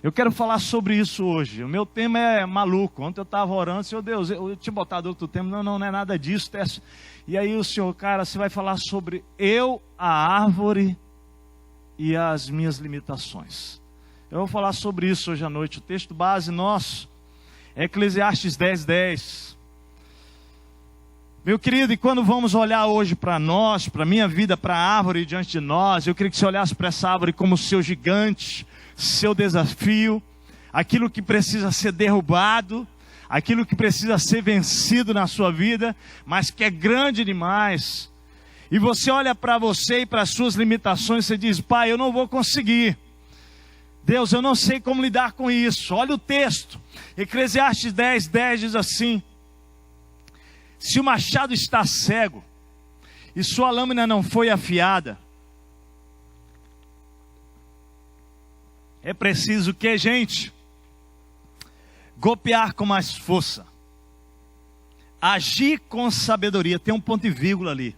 Speaker 7: Eu quero falar sobre isso hoje. O meu tema é maluco. Ontem eu estava orando, Senhor Deus, eu tinha botado outro tema. Não é nada disso. E aí o Senhor, cara, você vai falar sobre eu, a árvore e as minhas limitações. Eu vou falar sobre isso hoje à noite. O texto base nosso é Eclesiastes 10:10. Meu querido, e quando vamos olhar hoje para nós, para a minha vida, para a árvore diante de nós, eu queria que você olhasse para essa árvore como seu gigante, seu desafio, aquilo que precisa ser derrubado, aquilo que precisa ser vencido na sua vida, mas que é grande demais. E você olha para você e para as suas limitações, você diz, Pai, eu não vou conseguir. Deus, eu não sei como lidar com isso. Olha o texto, Eclesiastes 10:10 diz assim, se o machado está cego e sua lâmina não foi afiada, é preciso o que, gente? Golpear com mais força, agir com sabedoria. Tem um ponto e vírgula ali,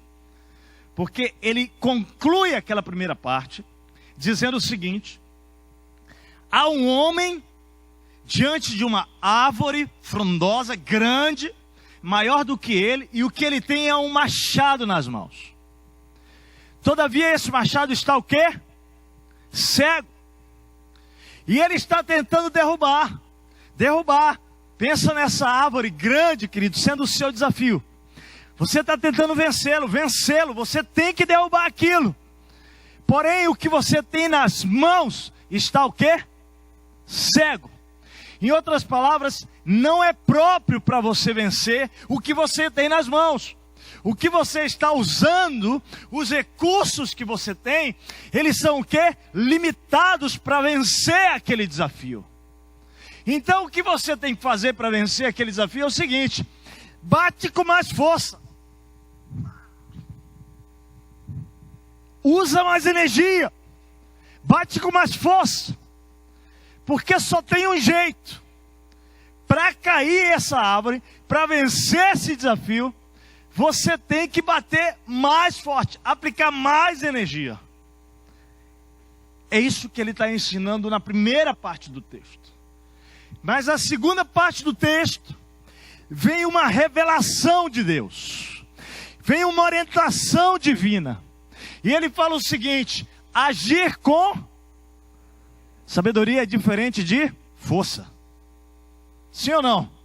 Speaker 7: porque ele conclui aquela primeira parte dizendo o seguinte: há um homem diante de uma árvore frondosa, grande, maior do que ele, e o que ele tem é um machado nas mãos. Todavia esse machado está o quê? Cego. E ele está tentando derrubar. Pensa nessa árvore grande, querido, sendo o seu desafio. Você está tentando vencê-lo, você tem que derrubar aquilo. Porém, o que você tem nas mãos está o quê? Cego. Em outras palavras, não é próprio para você vencer o que você tem nas mãos. O que você está usando, os recursos que você tem, eles são o quê? Limitados para vencer aquele desafio. Então, o que você tem que fazer para vencer aquele desafio é o seguinte: bate com mais força. Usa mais energia. Bate com mais força. Porque só tem um jeito. Para cair essa árvore, para vencer esse desafio, você tem que bater mais forte, aplicar mais energia. É isso que ele está ensinando na primeira parte do texto. Mas a segunda parte do texto, vem uma revelação de Deus. Vem uma orientação divina. E ele fala o seguinte: agir com sabedoria é diferente de força. Sim ou não?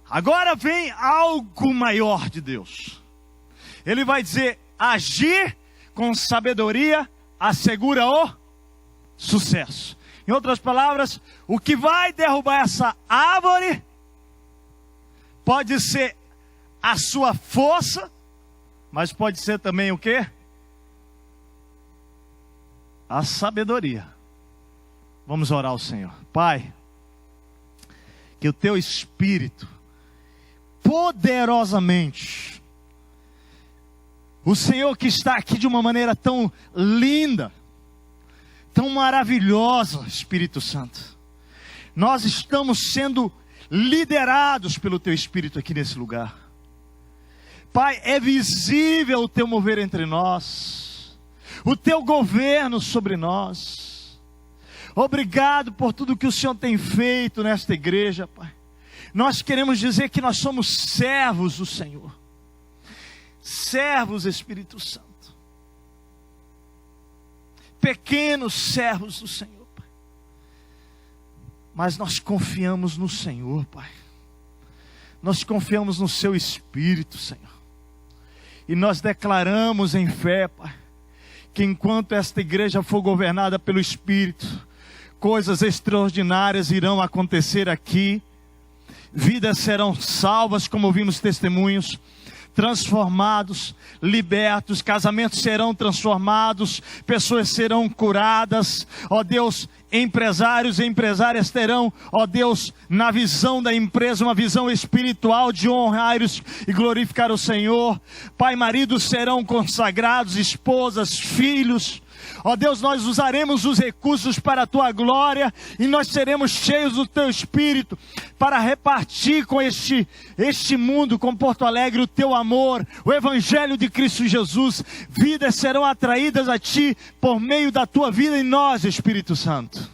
Speaker 7: Agora vem algo maior de Deus. Ele vai dizer, agir com sabedoria assegura o sucesso. Em outras palavras, o que vai derrubar essa árvore pode ser a sua força, mas pode ser também o quê? A sabedoria. Vamos orar ao Senhor. Pai, que o teu Espírito, poderosamente, o Senhor que está aqui de uma maneira tão linda, tão maravilhosa, Espírito Santo, nós estamos sendo liderados pelo teu Espírito aqui nesse lugar. Pai, é visível o teu mover entre nós, o teu governo sobre nós. Obrigado por tudo que o Senhor tem feito nesta igreja, Pai. Nós queremos dizer que nós somos servos do Senhor. Servos, Espírito Santo. Pequenos servos do Senhor, Pai. Mas nós confiamos no Senhor, Pai. Nós confiamos no Seu Espírito, Senhor. E nós declaramos em fé, Pai, que enquanto esta igreja for governada pelo Espírito, coisas extraordinárias irão acontecer aqui. Vidas serão salvas, como ouvimos testemunhos, transformados, libertos, casamentos serão transformados, pessoas serão curadas, ó Deus, empresários e empresárias terão, ó Deus, na visão da empresa, uma visão espiritual de honrar e glorificar o Senhor. Pai, maridos serão consagrados, esposas, filhos. Ó Deus, nós usaremos os recursos para a Tua glória e nós seremos cheios do Teu Espírito para repartir com este mundo, com Porto Alegre, o Teu amor, o Evangelho de Cristo Jesus. Vidas serão atraídas a Ti por meio da Tua vida em nós, Espírito Santo.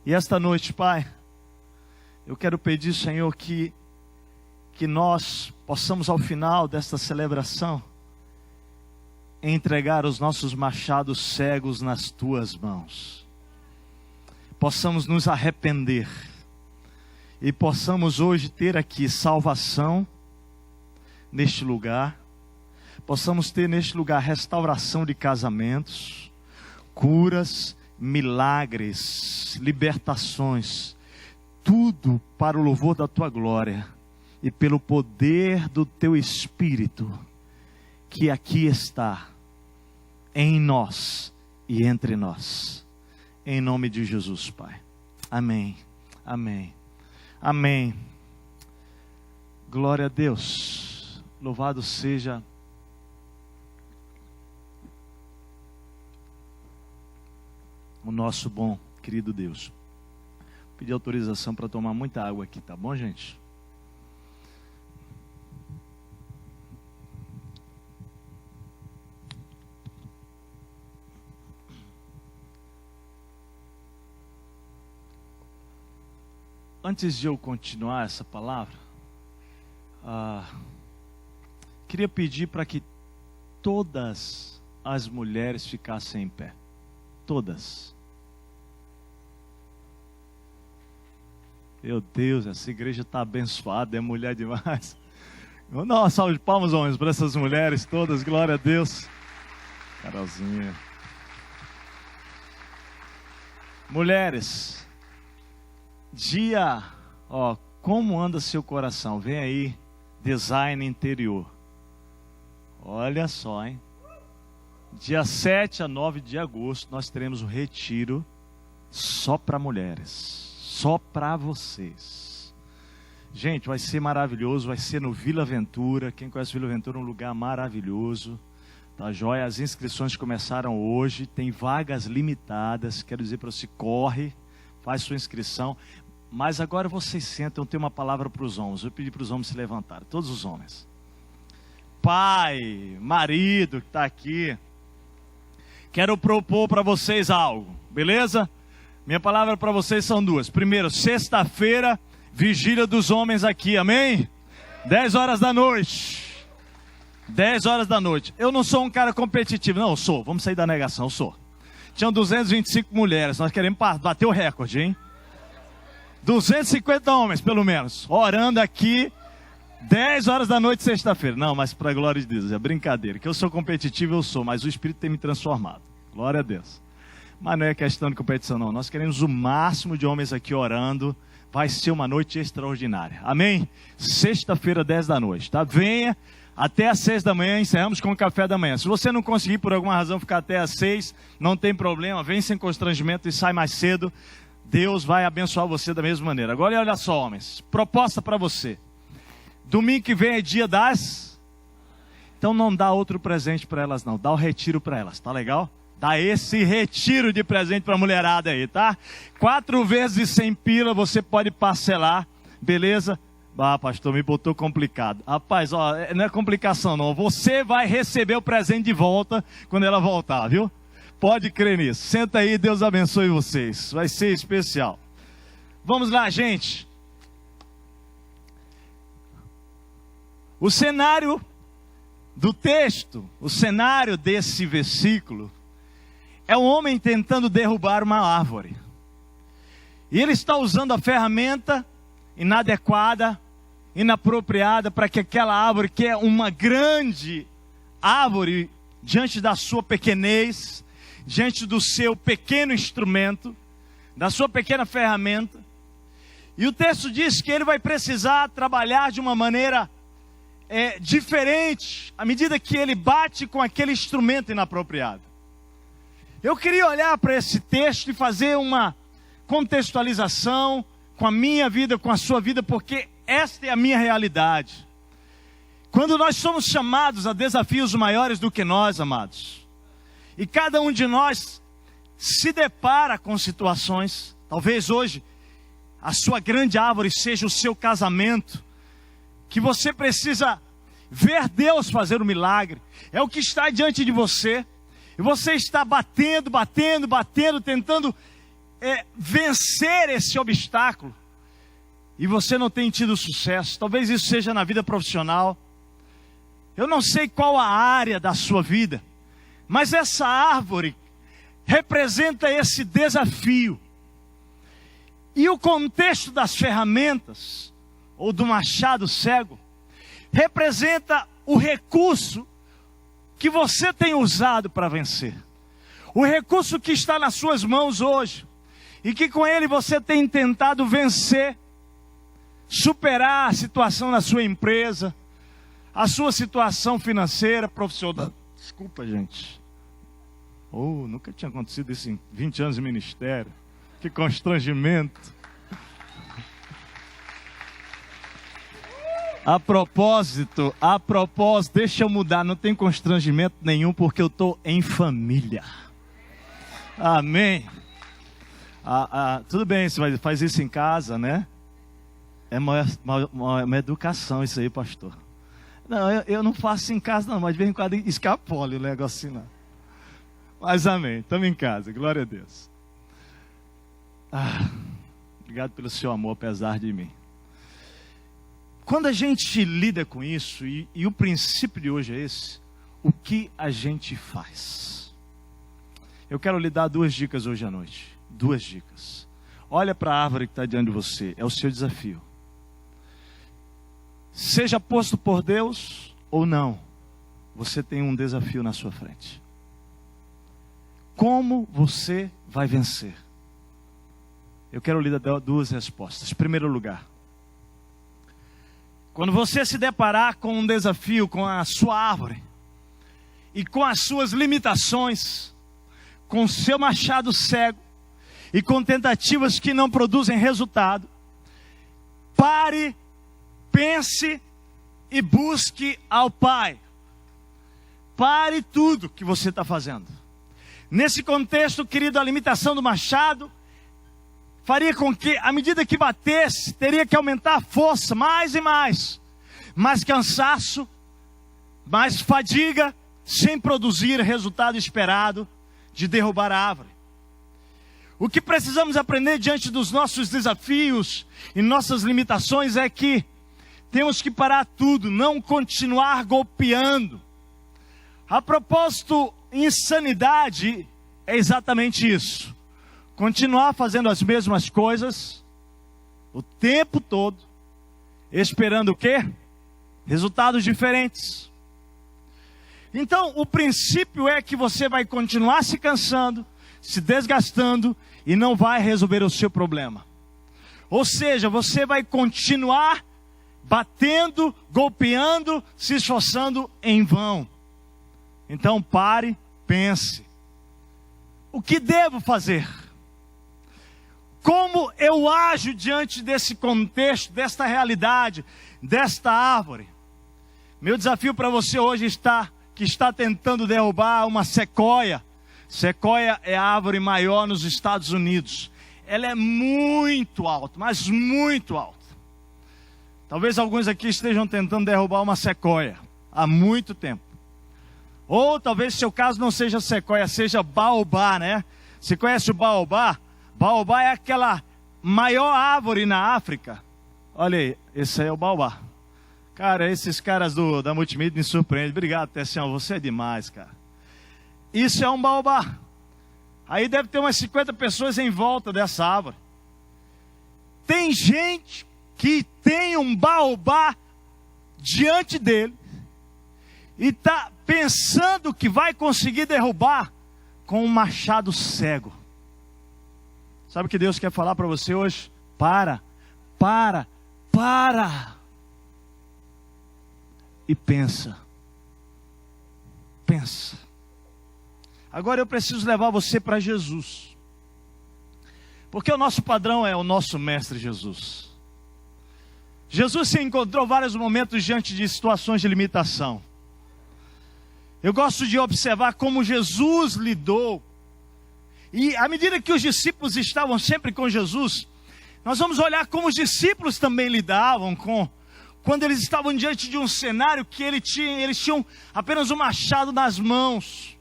Speaker 7: E esta noite, Pai, eu quero pedir, Senhor, que nós possamos ao final desta celebração entregar os nossos machados cegos nas Tuas mãos. Possamos nos arrepender e possamos hoje ter aqui salvação neste lugar. Possamos ter neste lugar restauração de casamentos, curas, milagres, libertações, tudo para o louvor da Tua glória e pelo poder do Teu Espírito que aqui está, em nós e entre nós, em nome de Jesus, Pai. Amém, amém, amém. Glória a Deus, louvado seja o nosso bom, querido Deus. Pedir autorização para tomar muita água aqui, tá bom, gente? Antes de eu continuar essa palavra, queria pedir para que todas as mulheres ficassem em pé. Todas. Meu Deus, essa igreja está abençoada, é mulher demais. Vamos dar uma salva de palmas, homens, para essas mulheres todas, glória a Deus. Carolzinha. Mulheres, como anda seu coração? Vem aí, design interior. Olha só, hein? Dia 7 a 9 de agosto, nós teremos um retiro só para mulheres, só para vocês. Gente, vai ser maravilhoso, vai ser no Vila Ventura. Quem conhece Vila Ventura, um lugar maravilhoso. Tá joia? As inscrições começaram hoje, tem vagas limitadas. Quero dizer para você, corre, faz sua inscrição. Mas agora vocês sentam, eu tenho uma palavra para os homens. Eu pedi para os homens se levantarem, todos os homens. Pai, marido que está aqui, quero propor para vocês algo, beleza? Minha palavra para vocês são duas. Primeiro, sexta-feira, vigília dos homens aqui, amém? 10 horas da noite. 10 horas da noite. Eu não sou um cara competitivo, não, eu sou. Vamos sair da negação, eu sou. Tinham 225 mulheres, nós queremos bater o recorde, hein? 250 homens, pelo menos, orando aqui, 10 horas da noite, sexta-feira. Não, mas para a glória de Deus, é brincadeira. Que eu sou competitivo, eu sou, mas o Espírito tem me transformado. Glória a Deus. Mas não é questão de competição, não. Nós queremos o máximo de homens aqui orando, vai ser uma noite extraordinária. Amém? Sexta-feira, 10 da noite, tá? Venha até às 6 da manhã, encerramos com o café da manhã. Se você não conseguir por alguma razão ficar até às 6, não tem problema, vem sem constrangimento e sai mais cedo. Deus vai abençoar você da mesma maneira. Agora olha só, homens, proposta para você. Domingo que vem é dia das... Então não dá outro presente para elas não, dá o retiro para elas, tá legal? Dá esse retiro de presente para a mulherada aí, tá? 4 vezes 100 pila, você pode parcelar, beleza? Ah, pastor, me botou complicado. Rapaz, ó, não é complicação não, você vai receber o presente de volta quando ela voltar, viu? Pode crer nisso. Senta aí, Deus abençoe vocês, vai ser especial. Vamos lá, gente. O cenário do texto, o cenário desse versículo, é um homem tentando derrubar uma árvore. E ele está usando a ferramenta inadequada, inapropriada, para que aquela árvore, que é uma grande árvore, diante da sua pequenez, diante do seu pequeno instrumento, da sua pequena ferramenta. E o texto diz que ele vai precisar trabalhar de uma maneira diferente, à medida que ele bate com aquele instrumento inapropriado. Eu queria olhar para esse texto e fazer uma contextualização com a minha vida, com a sua vida, porque esta é a minha realidade. Quando nós somos chamados a desafios maiores do que nós, amados, e cada um de nós se depara com situações, talvez hoje a sua grande árvore seja o seu casamento, que você precisa ver Deus fazer um milagre, é o que está diante de você, e você está batendo, tentando vencer esse obstáculo, e você não tem tido sucesso. Talvez isso seja na vida profissional, eu não sei qual a área da sua vida, mas essa árvore representa esse desafio, e o contexto das ferramentas, ou do machado cego, representa o recurso que você tem usado para vencer. O recurso que está nas suas mãos hoje, e que com ele você tem tentado vencer, superar a situação na sua empresa, a sua situação financeira, profissional. Desculpa, gente. Nunca tinha acontecido isso em 20 anos de ministério. Que constrangimento. A propósito, deixa eu mudar, não tem constrangimento nenhum, porque eu estou em família. Amém. Tudo bem, você faz isso em casa, né? É uma educação isso aí, pastor. Não, eu não faço em casa não, mas de vez em quando escapole o negócio assim não. Mas amém, estamos em casa, glória a Deus. Obrigado pelo seu amor, apesar de mim. Quando a gente lida com isso, e o princípio de hoje é esse, o que a gente faz? Eu quero lhe dar 2 dicas hoje à noite. 2 dicas. Olha para a árvore que está diante de você, é o seu desafio. Seja posto por Deus ou não, você tem um desafio na sua frente. Como você vai vencer? Eu quero lhe dar 2 respostas. Em primeiro lugar, quando você se deparar com um desafio, com a sua árvore, e com as suas limitações, com o seu machado cego, e com tentativas que não produzem resultado, pare, pense e busque ao Pai. Pare tudo que você está fazendo. Nesse contexto, querido, a limitação do machado faria com que, à medida que batesse, teria que aumentar a força, mais e mais. Mais cansaço, mais fadiga, sem produzir resultado esperado de derrubar a árvore. O que precisamos aprender diante dos nossos desafios e nossas limitações é que temos que parar tudo, não continuar golpeando. A propósito, insanidade é exatamente isso. Continuar fazendo as mesmas coisas o tempo todo, esperando o quê? Resultados diferentes. Então, o princípio é que você vai continuar se cansando, se desgastando e não vai resolver o seu problema. Ou seja, você vai continuar batendo, golpeando, se esforçando em vão. Então pare, pense. O que devo fazer? Como eu ajo diante desse contexto, desta realidade, desta árvore? Meu desafio para você hoje que está tentando derrubar uma sequoia. Sequoia é a árvore maior nos Estados Unidos. Ela é muito alta, mas muito alta. Talvez alguns aqui estejam tentando derrubar uma sequoia há muito tempo. Ou talvez seu caso não seja sequoia, seja baobá, né? Você conhece o baobá? Baobá é aquela maior árvore na África. Olha aí, esse aí é o baobá. Cara, esses caras da Multimídia me surpreendem. Obrigado, Tessião, você é demais, cara. Isso é um baobá. Aí deve ter umas 50 pessoas em volta dessa árvore. Tem gente que tem um baobá diante dele e está pensando que vai conseguir derrubar com um machado cego. Sabe o que Deus quer falar para você hoje? Para. E pensa. Agora eu preciso levar você para Jesus. Porque o nosso padrão é o nosso Mestre Jesus. Jesus se encontrou vários momentos diante de situações de limitação. Eu gosto de observar como Jesus lidou. E à medida que os discípulos estavam sempre com Jesus, nós vamos olhar como os discípulos também lidavam quando eles estavam diante de um cenário que eles tinham apenas um machado nas mãos.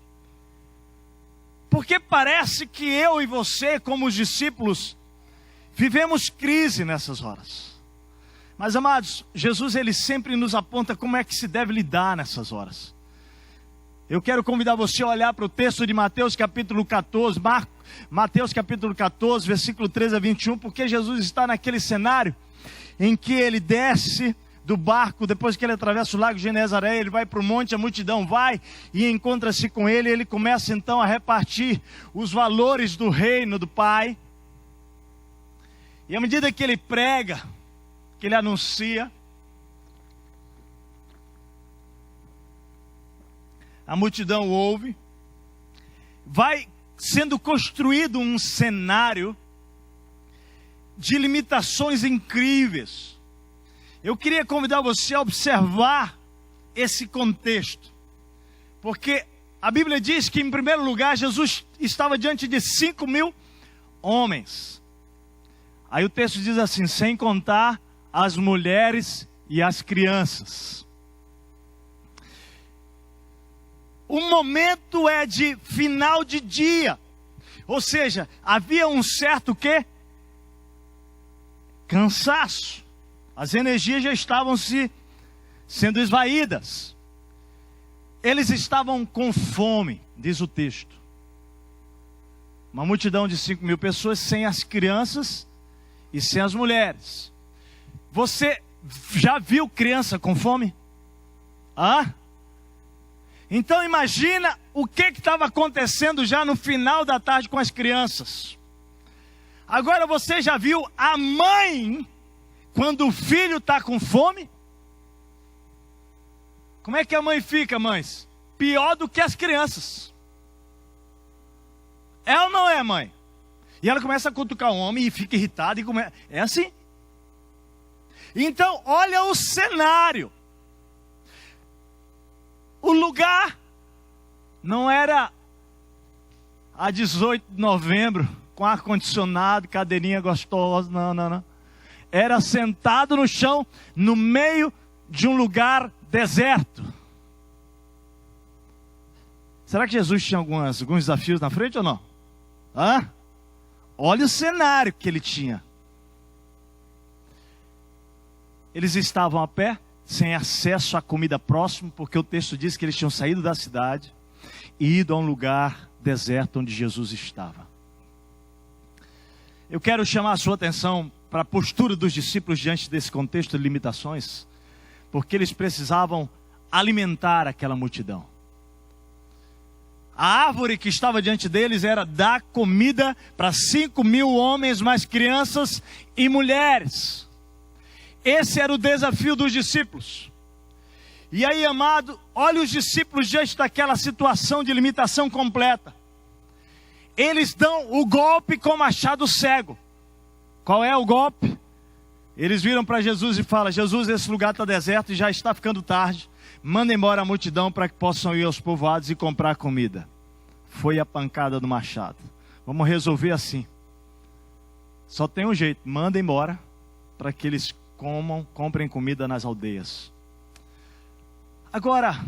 Speaker 7: Porque parece que eu e você, como os discípulos, vivemos crise nessas horas. Mas, amados, Jesus ele sempre nos aponta como é que se deve lidar nessas horas. Eu quero convidar você a olhar para o texto de Mateus capítulo 14, Mateus capítulo 14, versículo 13 a 21, porque Jesus está naquele cenário em que ele desce do barco, depois que ele atravessa o lago de Genezaré, ele vai para o monte, a multidão vai e encontra-se com ele, ele começa então a repartir os valores do reino do Pai. E à medida que ele prega, que ele anuncia, a multidão ouve, vai sendo construído um cenário de limitações incríveis. Eu queria convidar você a observar esse contexto, porque a Bíblia diz que em primeiro lugar Jesus estava diante de 5.000 homens. Aí o texto diz assim, sem contar as mulheres e as crianças. O momento é de final de dia, ou seja, havia um certo quê? Cansaço. As energias já estavam sendo esvaídas. Eles estavam com fome, diz o texto. Uma multidão de 5.000 pessoas, sem as crianças e sem as mulheres. Você já viu criança com fome? Então imagina o que estava acontecendo já no final da tarde com as crianças. Agora você já viu a mãe, quando o filho está com fome? Como é que a mãe fica, mães? Pior do que as crianças. É ou não é, mãe? E ela começa a cutucar o homem e fica irritada. É assim. Então, olha o cenário. O lugar não era a 18 de novembro, com ar-condicionado, cadeirinha gostosa, não. Era sentado no chão, no meio de um lugar deserto. Será que Jesus tinha alguns desafios na frente ou não? Olha o cenário que ele tinha. Eles estavam a pé, sem acesso à comida próxima, porque o texto diz que eles tinham saído da cidade e ido a um lugar deserto onde Jesus estava. Eu quero chamar a sua atenção para a postura dos discípulos diante desse contexto de limitações, porque eles precisavam alimentar aquela multidão. A árvore que estava diante deles era dar comida para 5.000 homens, mais crianças e mulheres. Esse era o desafio dos discípulos. E aí, amado, olha os discípulos diante daquela situação de limitação completa. Eles dão o golpe com o machado cego. Qual é o golpe? Eles viram para Jesus e falam: Jesus, esse lugar está deserto e já está ficando tarde. Manda embora a multidão para que possam ir aos povoados e comprar comida. Foi a pancada do machado. Vamos resolver assim. Só tem um jeito: manda embora para que eles comprem comida nas aldeias. Agora,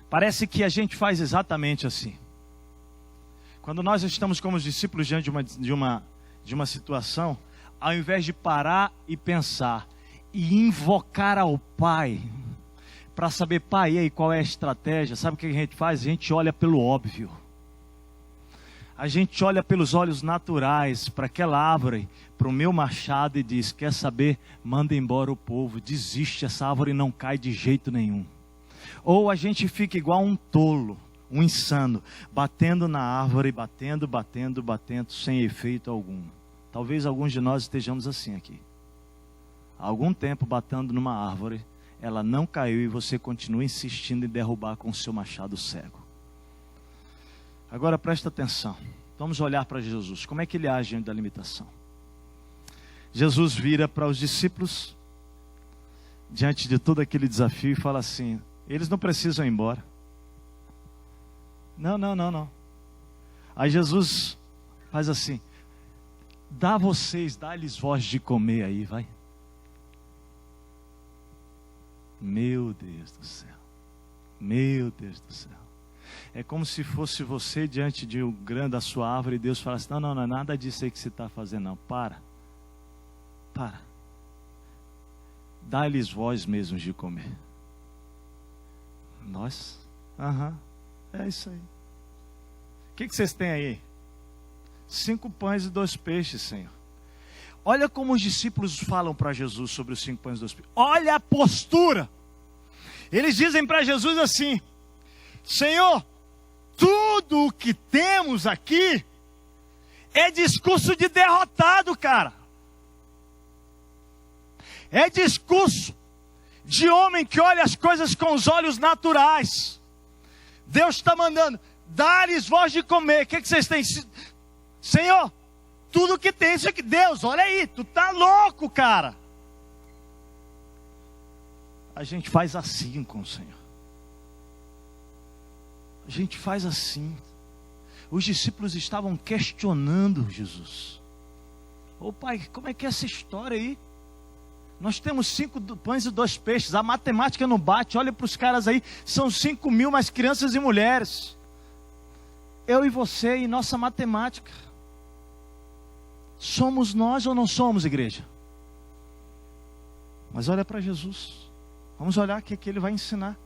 Speaker 7: parece que a gente faz exatamente assim. Quando nós estamos como os discípulos diante de uma situação, ao invés de parar e pensar e invocar ao Pai para saber: Pai, e aí, qual é a estratégia? Sabe o que a gente faz? A gente olha pelo óbvio. A gente olha pelos olhos naturais para aquela árvore, para o meu machado e diz: quer saber? Manda embora o povo, desiste, essa árvore não cai de jeito nenhum. Ou a gente fica igual um tolo, um insano, batendo na árvore, batendo, sem efeito algum. Talvez alguns de nós estejamos assim aqui. Há algum tempo batendo numa árvore, ela não caiu e você continua insistindo em derrubar com o seu machado cego. Agora presta atenção, vamos olhar para Jesus. Como é que ele age diante da limitação? Jesus vira para os discípulos, diante de todo aquele desafio, e fala assim: eles não precisam ir embora. Não. Aí Jesus faz assim: dá-lhes voz de comer aí, vai. Meu Deus do céu. Meu Deus do céu. É como se fosse você diante de um grão da sua árvore e Deus falasse: não é nada disso aí que você está fazendo, não. Para. Dá-lhes voz mesmo de comer. Nós? É isso aí. O que vocês têm aí? 5 pães e 2 peixes, Senhor. Olha como os discípulos falam para Jesus sobre os 5 pães e 2 peixes. Olha a postura. Eles dizem para Jesus assim: Senhor, tudo o que temos aqui é discurso de derrotado, cara. É discurso de homem que olha as coisas com os olhos naturais. Deus está mandando: dá-lhes voz de comer. O que vocês têm? Senhor, tudo que tem isso aqui. Deus, olha aí, tu tá louco, cara. A gente faz assim com o Senhor. A gente faz assim. Os discípulos estavam questionando Jesus. Ô Pai, como é que é essa história aí? Nós temos 5 pães e 2 peixes. A matemática não bate. Olha para os caras aí. São 5.000 mais crianças e mulheres. Eu e você e nossa matemática. Somos nós ou não somos, igreja? Mas olha para Jesus. Vamos olhar o que ele vai ensinar.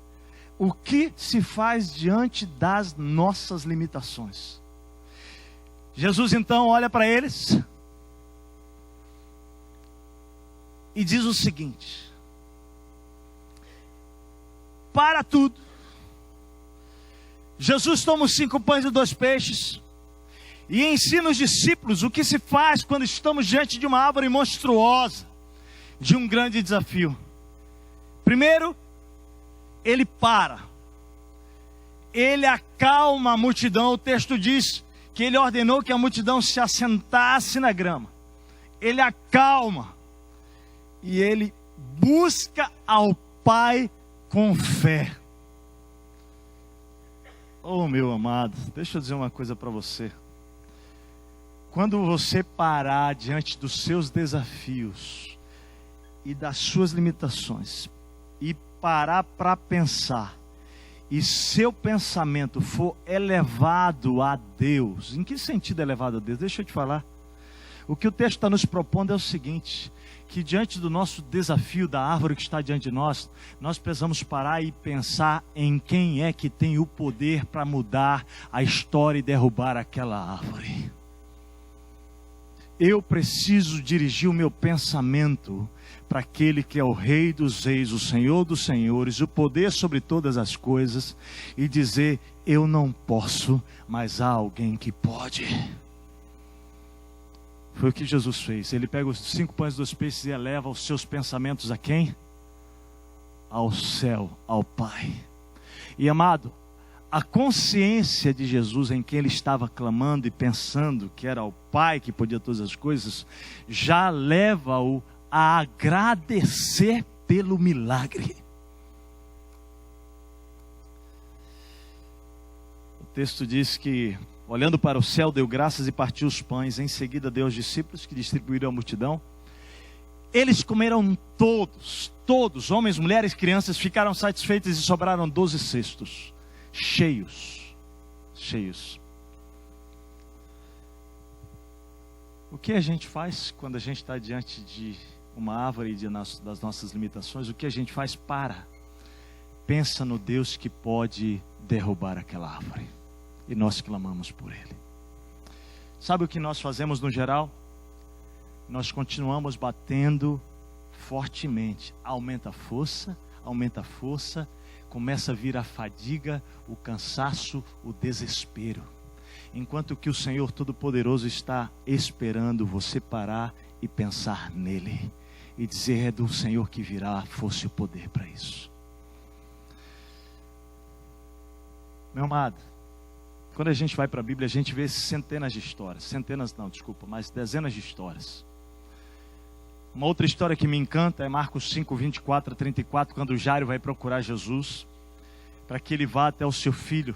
Speaker 7: O que se faz diante das nossas limitações? Jesus então olha para eles e diz o seguinte: para tudo. Jesus toma os 5 pães e 2 peixes e ensina os discípulos o que se faz quando estamos diante de uma árvore monstruosa, de um grande desafio. Primeiro, ele para, ele acalma a multidão. O texto diz que ele ordenou que a multidão se assentasse na grama. Ele acalma e ele busca ao Pai com fé. Oh, meu amado, deixa eu dizer uma coisa para você. Quando você parar diante dos seus desafios e das suas limitações e parar para pensar, e seu pensamento for elevado a Deus. Em que sentido elevado a Deus? Deixa eu te falar. O que o texto está nos propondo é o seguinte: que diante do nosso desafio da árvore que está diante de nós, nós precisamos parar e pensar em quem é que tem o poder para mudar a história e derrubar aquela árvore. Eu preciso dirigir o meu pensamento para aquele que é o Rei dos Reis, o Senhor dos Senhores, o poder sobre todas as coisas, e dizer: eu não posso, mas há alguém que pode. Foi o que Jesus fez. Ele pega os 5 pães e 2 peixes e eleva os seus pensamentos a quem? Ao céu, ao Pai. E amado, a consciência de Jesus em quem ele estava clamando e pensando que era o Pai que podia todas as coisas, já leva-o a agradecer pelo milagre. O texto diz que, olhando para o céu, deu graças e partiu os pães. Em seguida deu aos discípulos, que distribuíram à multidão. Eles comeram todos, homens, mulheres, crianças, ficaram satisfeitos e sobraram 12 cestos, cheios. O que a gente faz quando a gente está diante de uma árvore das nossas limitações? O que a gente faz? Pensa no Deus que pode derrubar aquela árvore. E nós clamamos por Ele. Sabe o que nós fazemos no geral? Nós continuamos batendo fortemente. Aumenta a força, começa a vir a fadiga, o cansaço, o desespero. Enquanto que o Senhor Todo-Poderoso está esperando você parar e pensar nele. E dizer: é do Senhor que virá a força e o poder para isso. Meu amado, quando a gente vai para a Bíblia, a gente vê centenas de histórias. Mas dezenas de histórias. Uma outra história que me encanta é Marcos 5, 24 a 34, quando Jairo vai procurar Jesus, para que ele vá até o seu filho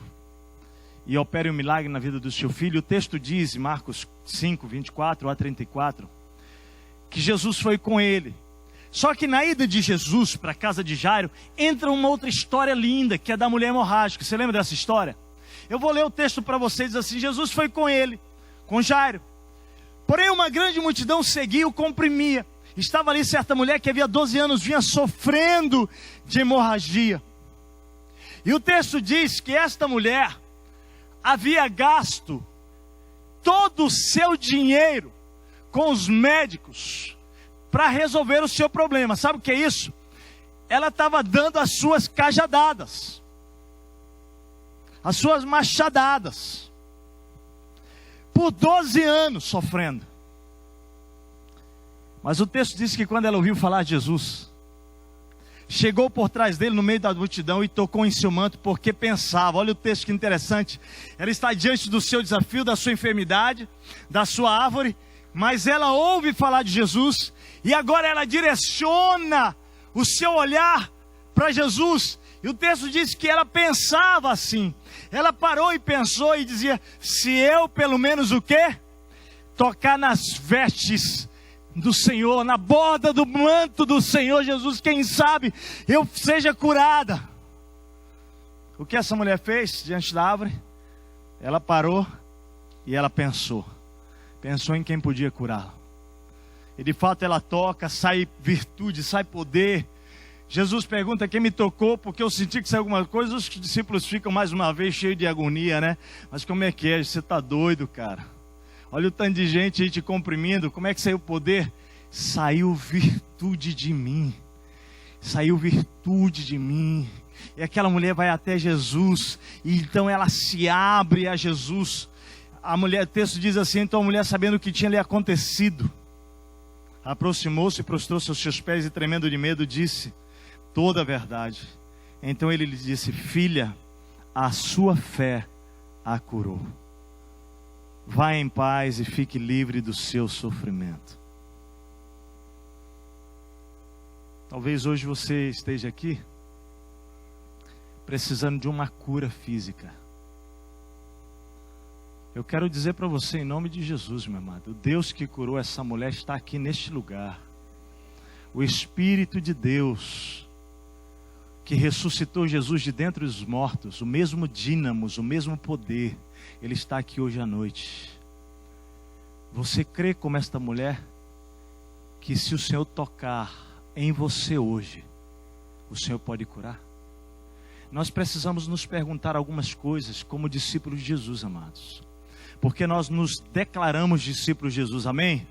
Speaker 7: e opere um milagre na vida do seu filho. O texto diz, em Marcos 5, 24 a 34, que Jesus foi com ele. Só que na ida de Jesus para a casa de Jairo, entra uma outra história linda, que é da mulher hemorrágica. Você lembra dessa história? Eu vou ler o texto para vocês assim: Jesus foi com ele, com Jairo. Porém uma grande multidão seguia e o comprimia. Estava ali certa mulher que havia 12 anos vinha sofrendo de hemorragia. E o texto diz que esta mulher havia gasto todo o seu dinheiro com os médicos para resolver o seu problema. Sabe o que é isso? Ela estava dando as suas cajadadas, as suas machadadas, por 12 anos sofrendo. Mas o texto diz que quando ela ouviu falar de Jesus, chegou por trás dele no meio da multidão e tocou em seu manto, porque pensava, olha o texto que interessante, ela está diante do seu desafio, da sua enfermidade, da sua árvore, mas ela ouve falar de Jesus, e agora ela direciona o seu olhar para Jesus. E o texto diz que ela pensava assim, ela parou e pensou e dizia: se eu pelo menos o quê? Tocar nas vestes do Senhor, na borda do manto do Senhor Jesus, quem sabe eu seja curada. O que essa mulher fez diante da árvore? Ela parou e ela pensou em quem podia curá-la. E de fato ela toca, sai virtude, sai poder. Jesus pergunta: quem me tocou? Porque eu senti que saiu alguma coisa. Os discípulos ficam mais uma vez cheios de agonia, né? Mas como é que é? Você está doido, cara? Olha o tanto de gente aí te comprimindo. Como é que saiu o poder? Saiu virtude de mim. Saiu virtude de mim. E aquela mulher vai até Jesus. E então ela se abre a Jesus. A mulher, o texto diz assim: então a mulher, sabendo o que tinha lhe acontecido, aproximou-se e prostrou-se aos seus pés e, tremendo de medo, disse toda a verdade. Então ele lhe disse: filha, a sua fé a curou. Vá em paz e fique livre do seu sofrimento. Talvez hoje você esteja aqui precisando de uma cura física. Eu quero dizer para você, em nome de Jesus, meu amado, o Deus que curou essa mulher está aqui neste lugar. O Espírito de Deus que ressuscitou Jesus de dentre os mortos, o mesmo dínamos, o mesmo poder, ele está aqui hoje à noite. Você crê como esta mulher, que se o Senhor tocar em você hoje, o Senhor pode curar? Nós precisamos nos perguntar algumas coisas como discípulos de Jesus, amados. Porque nós nos declaramos discípulos de Jesus, amém?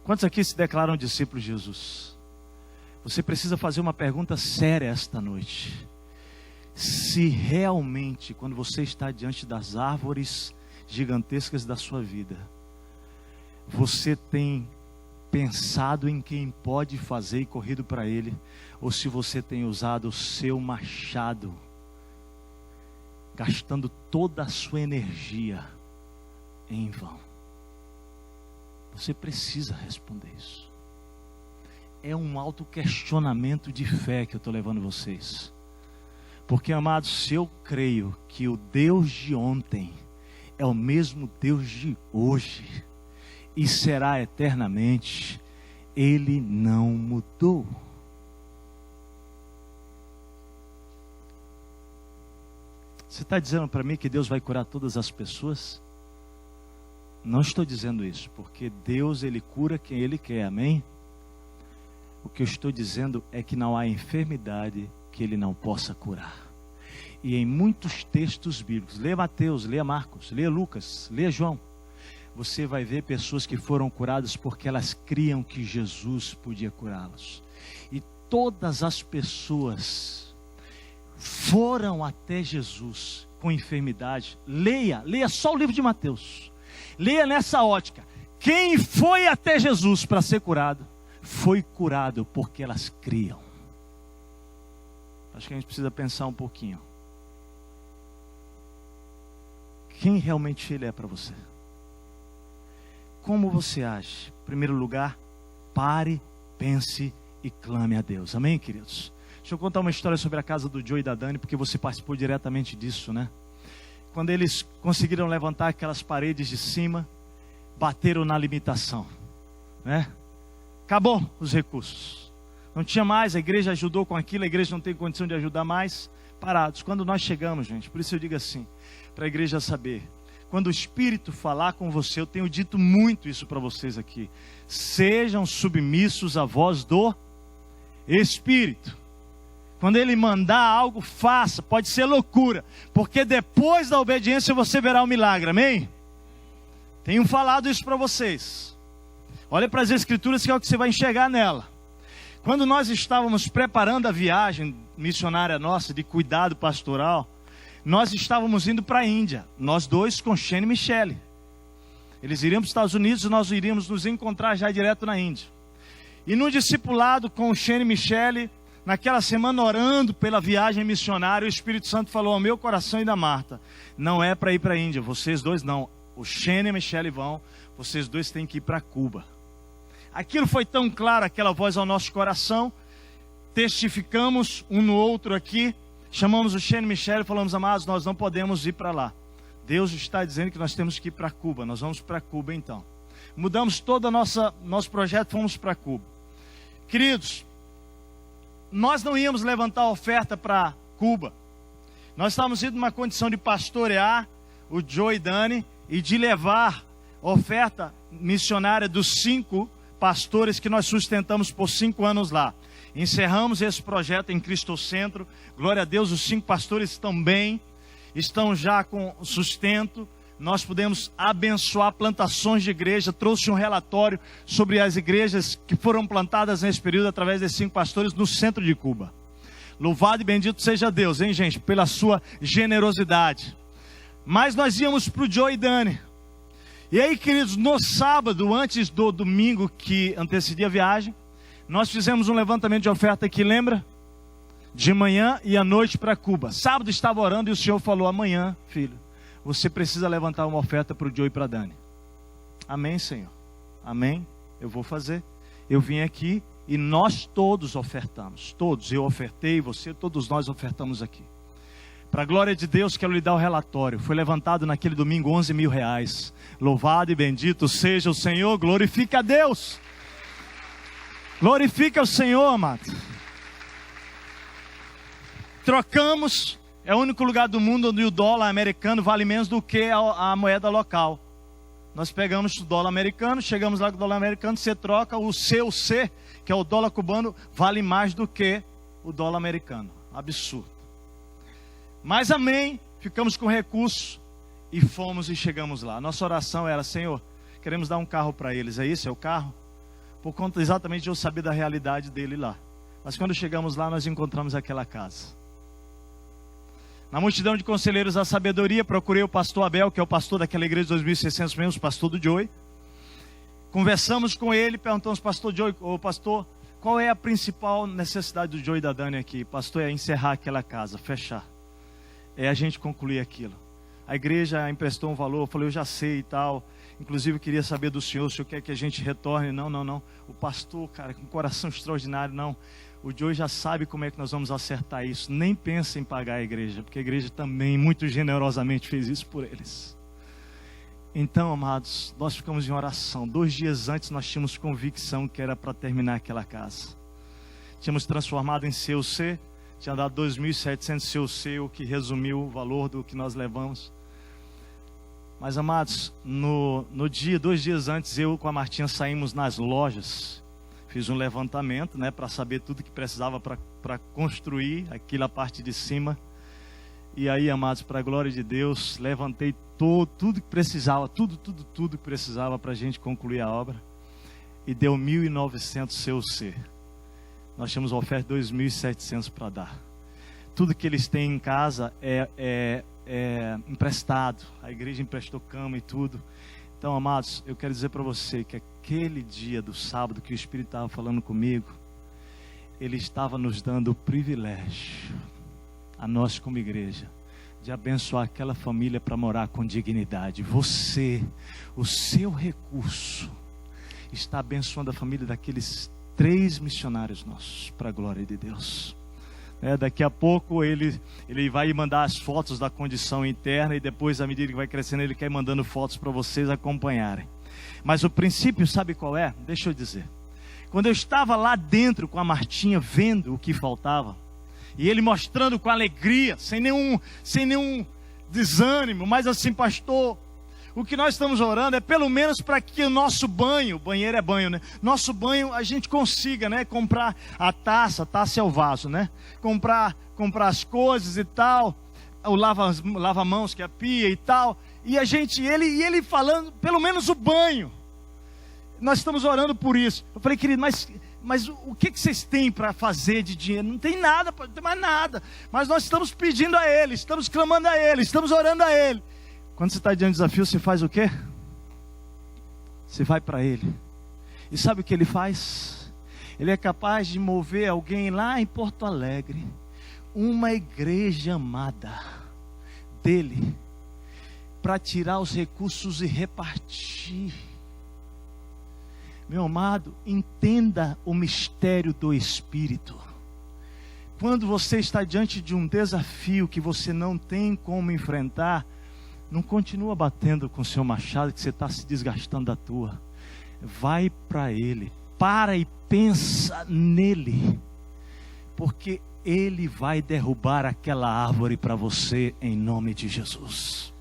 Speaker 7: Quantos aqui se declaram discípulos de Jesus? Você precisa fazer uma pergunta séria esta noite. Se realmente, quando você está diante das árvores gigantescas da sua vida, você tem pensado em quem pode fazer e corrido para ele, ou se você tem usado o seu machado, gastando toda a sua energia em vão. Você precisa responder isso. É um autoquestionamento de fé que eu estou levando vocês. Porque, amados, se eu creio que o Deus de ontem é o mesmo Deus de hoje e será eternamente, Ele não mudou. Você está dizendo para mim que Deus vai curar todas as pessoas? Não estou dizendo isso, porque Deus, Ele cura quem Ele quer, amém? O que eu estou dizendo é que não há enfermidade que Ele não possa curar. E em muitos textos bíblicos, leia Mateus, leia Marcos, leia Lucas, leia João, você vai ver pessoas que foram curadas porque elas criam que Jesus podia curá-las. E todas as pessoas foram até Jesus com enfermidade. Leia só o livro de Mateus. Leia nessa ótica. Quem foi até Jesus para ser curado, foi curado porque elas criam. Acho que a gente precisa pensar um pouquinho. Quem realmente Ele é para você? Como você age? Em primeiro lugar, pare, pense e clame a Deus. Amém, queridos? Deixa eu contar uma história sobre a casa do Joe e da Dani, porque você participou diretamente disso, né? Quando eles conseguiram levantar aquelas paredes de cima, bateram na limitação, né? Acabou os recursos. Não tinha mais, a igreja ajudou com aquilo, a igreja não tem condição de ajudar mais. Parados. Quando nós chegamos, gente, por isso eu digo assim, para a igreja saber, quando o Espírito falar com você, eu tenho dito muito isso para vocês aqui, sejam submissos à voz do Espírito. Quando Ele mandar algo, faça, pode ser loucura, porque depois da obediência você verá o milagre, amém? Tenho falado isso para vocês. Olha para as Escrituras que é o que você vai enxergar nela. Quando nós estávamos preparando a viagem missionária nossa, de cuidado pastoral, nós estávamos indo para a Índia, nós dois com Shane e Michele. Eles iriam para os Estados Unidos e nós iríamos nos encontrar já direto na Índia. E no discipulado com o Shane e Michele, naquela semana orando pela viagem missionária, o Espírito Santo falou ao meu coração e da Marta, não é para ir para a Índia, vocês dois não, o Shane e a Michele vão, vocês dois têm que ir para Cuba. Aquilo foi tão claro, aquela voz ao nosso coração, testificamos um no outro aqui, chamamos o Shane e Michele e falamos, amados, nós não podemos ir para lá. Deus está dizendo que nós temos que ir para Cuba, nós vamos para Cuba então. Mudamos todo o nosso projeto, fomos para Cuba. Queridos, nós não íamos levantar a oferta para Cuba. Nós estávamos indo numa condição de pastorear o Joe e Dani e de levar a oferta missionária dos 5 pastores que nós sustentamos por 5 anos lá. Encerramos esse projeto em Cristo Centro. Glória a Deus, os 5 pastores estão bem, estão já com sustento. Nós pudemos abençoar plantações de igreja. Trouxe um relatório sobre as igrejas que foram plantadas nesse período através desses 5 pastores no centro de Cuba. Louvado e bendito seja Deus, hein, gente, pela sua generosidade. Mas nós íamos para o Joe e Dani. E aí, queridos, no sábado, antes do domingo que antecedia a viagem, nós fizemos um levantamento de oferta aqui, lembra? De manhã e à noite para Cuba. Sábado estava orando e o Senhor falou, amanhã, filho, você precisa levantar uma oferta para o Joe e para a Dani. Amém, Senhor? Amém? Eu vou fazer. Eu vim aqui e nós todos ofertamos. Todos, eu ofertei, você, todos nós ofertamos aqui. Para a glória de Deus, quero lhe dar o relatório. Foi levantado naquele domingo 11 mil reais. Louvado e bendito seja o Senhor. Glorifica a Deus. Glorifica o Senhor, amado. Trocamos. É o único lugar do mundo onde o dólar americano vale menos do que a moeda local. Nós pegamos o dólar americano, chegamos lá com o dólar americano, você troca o CUC, que é o dólar cubano, vale mais do que o dólar americano. Absurdo. Mas amém, ficamos com recursos e fomos e chegamos lá. Nossa oração era, Senhor, queremos dar um carro para eles. É isso? É o carro? Por conta exatamente de eu saber da realidade dele lá. Mas quando chegamos lá, nós encontramos aquela casa. Na multidão de conselheiros da sabedoria, procurei o pastor Abel, que é o pastor daquela igreja de 2.600 membros, pastor do Joey. Conversamos com ele, perguntamos, pastor Joey, ô pastor, qual é a principal necessidade do Joey e da Dani aqui? Pastor, é encerrar aquela casa, fechar. É a gente concluir aquilo. A igreja emprestou um valor, eu falei, eu já sei e tal. Inclusive eu queria saber do senhor, o senhor quer que a gente retorne? Não. O pastor, cara, com um coração extraordinário, não. O Joey já sabe como é que nós vamos acertar isso. Nem pensa em pagar a igreja, porque a igreja também muito generosamente fez isso por eles. Então, amados, nós ficamos em oração. 2 dias antes nós tínhamos convicção que era para terminar aquela casa. Tínhamos transformado em CUC, tinha dado 2.700 CUC, o que resumiu o valor do que nós levamos. Mas, amados, no dia, 2 dias antes, eu com a Martinha saímos nas lojas. Fiz um levantamento, né, para saber tudo que precisava para construir aquela parte de cima. E aí, amados, para a glória de Deus, levantei tudo que precisava, tudo que precisava para a gente concluir a obra. E deu 1.900 CUC. Nós tínhamos uma oferta de 2.700 para dar. Tudo que eles têm em casa é emprestado. A igreja emprestou cama e tudo. Então, amados, eu quero dizer para você que aquele dia do sábado que o Espírito estava falando comigo, Ele estava nos dando o privilégio, a nós como igreja, de abençoar aquela família para morar com dignidade. Você, o seu recurso, está abençoando a família daqueles 3 missionários nossos, para a glória de Deus. Daqui a pouco ele vai mandar as fotos da condição interna, e depois, à medida que vai crescendo, ele quer ir mandando fotos para vocês acompanharem. Mas o princípio, sabe qual é? Deixa eu dizer. Quando eu estava lá dentro com a Martinha, vendo o que faltava, e ele mostrando com alegria, sem nenhum desânimo, mas assim, pastor, o que nós estamos orando é pelo menos para que o nosso banheiro é banho, né? Nosso banho a gente consiga, né? Comprar a taça é o vaso, né? Comprar as coisas e tal, o lava-mãos que é a pia e tal. E ele falando, pelo menos o banho. Nós estamos orando por isso. Eu falei, querido, mas o que vocês têm para fazer de dinheiro? Não tem nada, não tem mais nada. Mas nós estamos pedindo a Ele, estamos clamando a Ele, estamos orando a Ele. Quando você está diante do desafio, você faz o quê? Você vai para Ele. E sabe o que Ele faz? Ele é capaz de mover alguém lá em Porto Alegre, uma igreja amada dEle, para tirar os recursos e repartir. Meu amado, entenda o mistério do Espírito. Quando você está diante de um desafio que você não tem como enfrentar, não continua batendo com o seu machado, que você está se desgastando da tua. Vai para Ele, para e pensa nele, porque Ele vai derrubar aquela árvore para você, em nome de Jesus.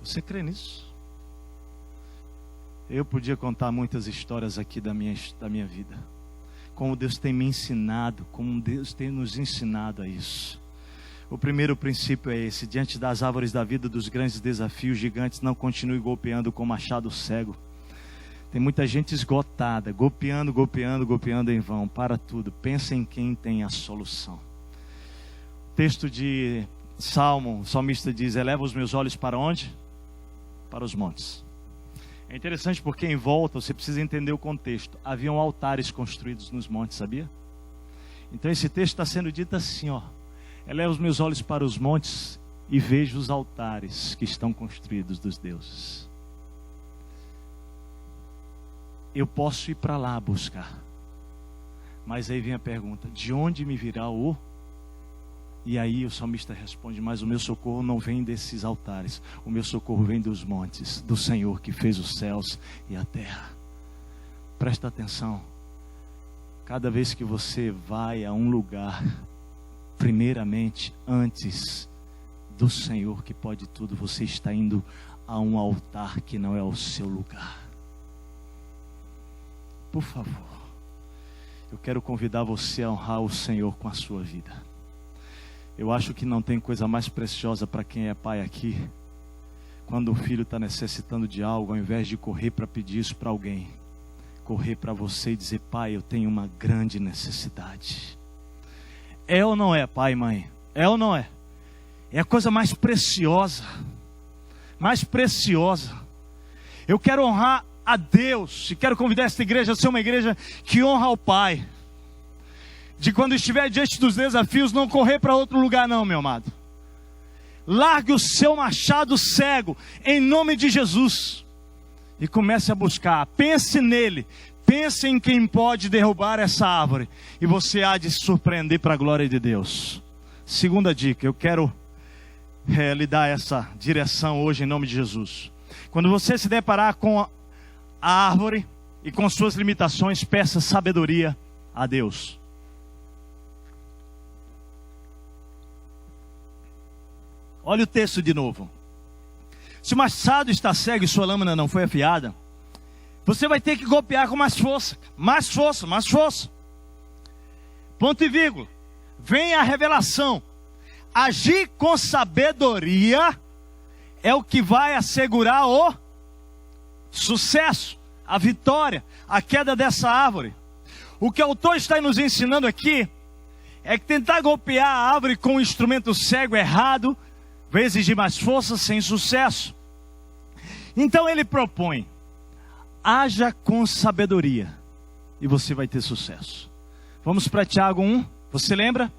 Speaker 7: Você crê nisso? Eu podia contar muitas histórias aqui da minha vida, como Deus tem me ensinado, como Deus tem nos ensinado a isso. O primeiro princípio é esse: diante das árvores da vida, dos grandes desafios gigantes, não continue golpeando com machado cego. Tem muita gente esgotada, golpeando em vão. Para tudo, pensa em quem tem a solução. O texto de Salmo, o salmista diz: eleva os meus olhos para onde? Para os montes. É interessante porque em volta, você precisa entender o contexto. Haviam altares construídos nos montes, sabia? Então esse texto está sendo dito assim, ó: eleva os meus olhos para os montes e vejo os altares que estão construídos dos deuses. Eu posso ir para lá buscar, mas aí vem a pergunta: de onde me virá o... E aí o salmista responde: mas o meu socorro não vem desses altares, o meu socorro vem dos montes, do Senhor que fez os céus e a terra. Presta atenção, cada vez que você vai a um lugar, primeiramente, antes do Senhor que pode tudo, você está indo a um altar que não é o seu lugar. Por favor, eu quero convidar você a honrar o Senhor com a sua vida. Eu acho que não tem coisa mais preciosa para quem é pai aqui, quando o filho está necessitando de algo, ao invés de correr para pedir isso para alguém, correr para você e dizer: pai, eu tenho uma grande necessidade. É ou não é, pai e mãe? É ou não é? É a coisa mais preciosa. Mais preciosa. Eu quero honrar a Deus e quero convidar esta igreja a ser uma igreja que honra ao Pai. De quando estiver diante dos desafios, não correr para outro lugar não, meu amado. Largue o seu machado cego em nome de Jesus e comece a buscar. Pense nele, pense em quem pode derrubar essa árvore e você há de se surpreender para a glória de Deus. Segunda dica, eu quero lhe dar essa direção hoje em nome de Jesus. Quando você se deparar com a árvore e com suas limitações, peça sabedoria a Deus. Olha o texto de novo. Se o machado está cego e sua lâmina não foi afiada, você vai ter que golpear com mais força, mais força, mais força. Ponto e vírgula. Vem a revelação. Agir com sabedoria é o que vai assegurar o sucesso, a vitória, a queda dessa árvore. O que o autor está nos ensinando aqui é que tentar golpear a árvore com um instrumento cego errado vai exigir mais força sem sucesso. Então ele propõe: haja com sabedoria e você vai ter sucesso. Vamos para Tiago 1, você lembra?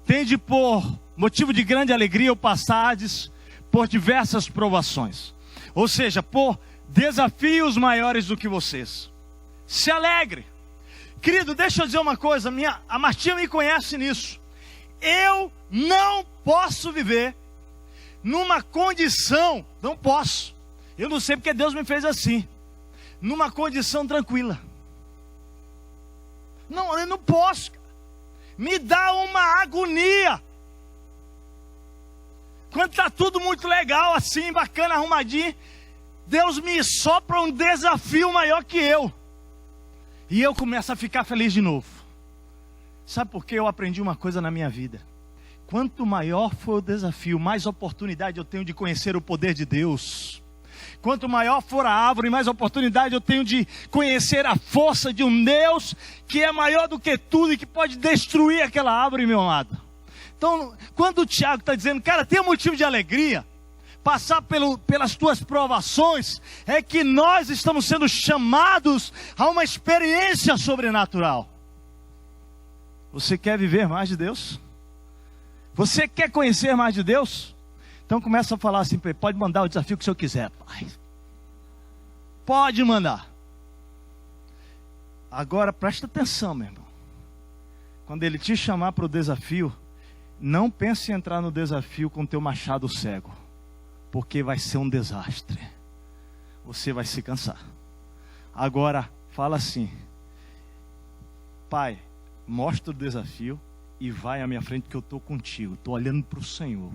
Speaker 7: Tende por motivo de grande alegria o passardes por diversas provações, ou seja, por desafios maiores do que vocês. Se alegre. Querido, deixa eu dizer uma coisa, a Martinha me conhece nisso. Eu não posso viver numa condição, não posso, eu não sei porque Deus me fez assim, numa condição tranquila. Não, eu não posso. Me dá uma agonia. Quando está tudo muito legal assim, bacana, arrumadinho, Deus me sopra um desafio maior que eu. E eu começo a ficar feliz de novo. Sabe por quê? Eu aprendi uma coisa na minha vida. Quanto maior for o desafio, mais oportunidade eu tenho de conhecer o poder de Deus. Quanto maior for a árvore, mais oportunidade eu tenho de conhecer a força de um Deus que é maior do que tudo e que pode destruir aquela árvore, meu amado. Então, quando o Tiago está dizendo, cara, tem um motivo de alegria, passar pelas tuas provações, é que nós estamos sendo chamados a uma experiência sobrenatural. Você quer viver mais de Deus? Você quer conhecer mais de Deus? Então começa a falar assim, pode mandar o desafio que o senhor quiser, pai. Pode mandar. Agora presta atenção, meu irmão. Quando ele te chamar para o desafio, não pense em entrar no desafio com teu machado cego, porque vai ser um desastre. Você vai se cansar. Agora fala assim: pai, mostra o desafio e vai à minha frente que eu estou contigo. Estou olhando para o Senhor.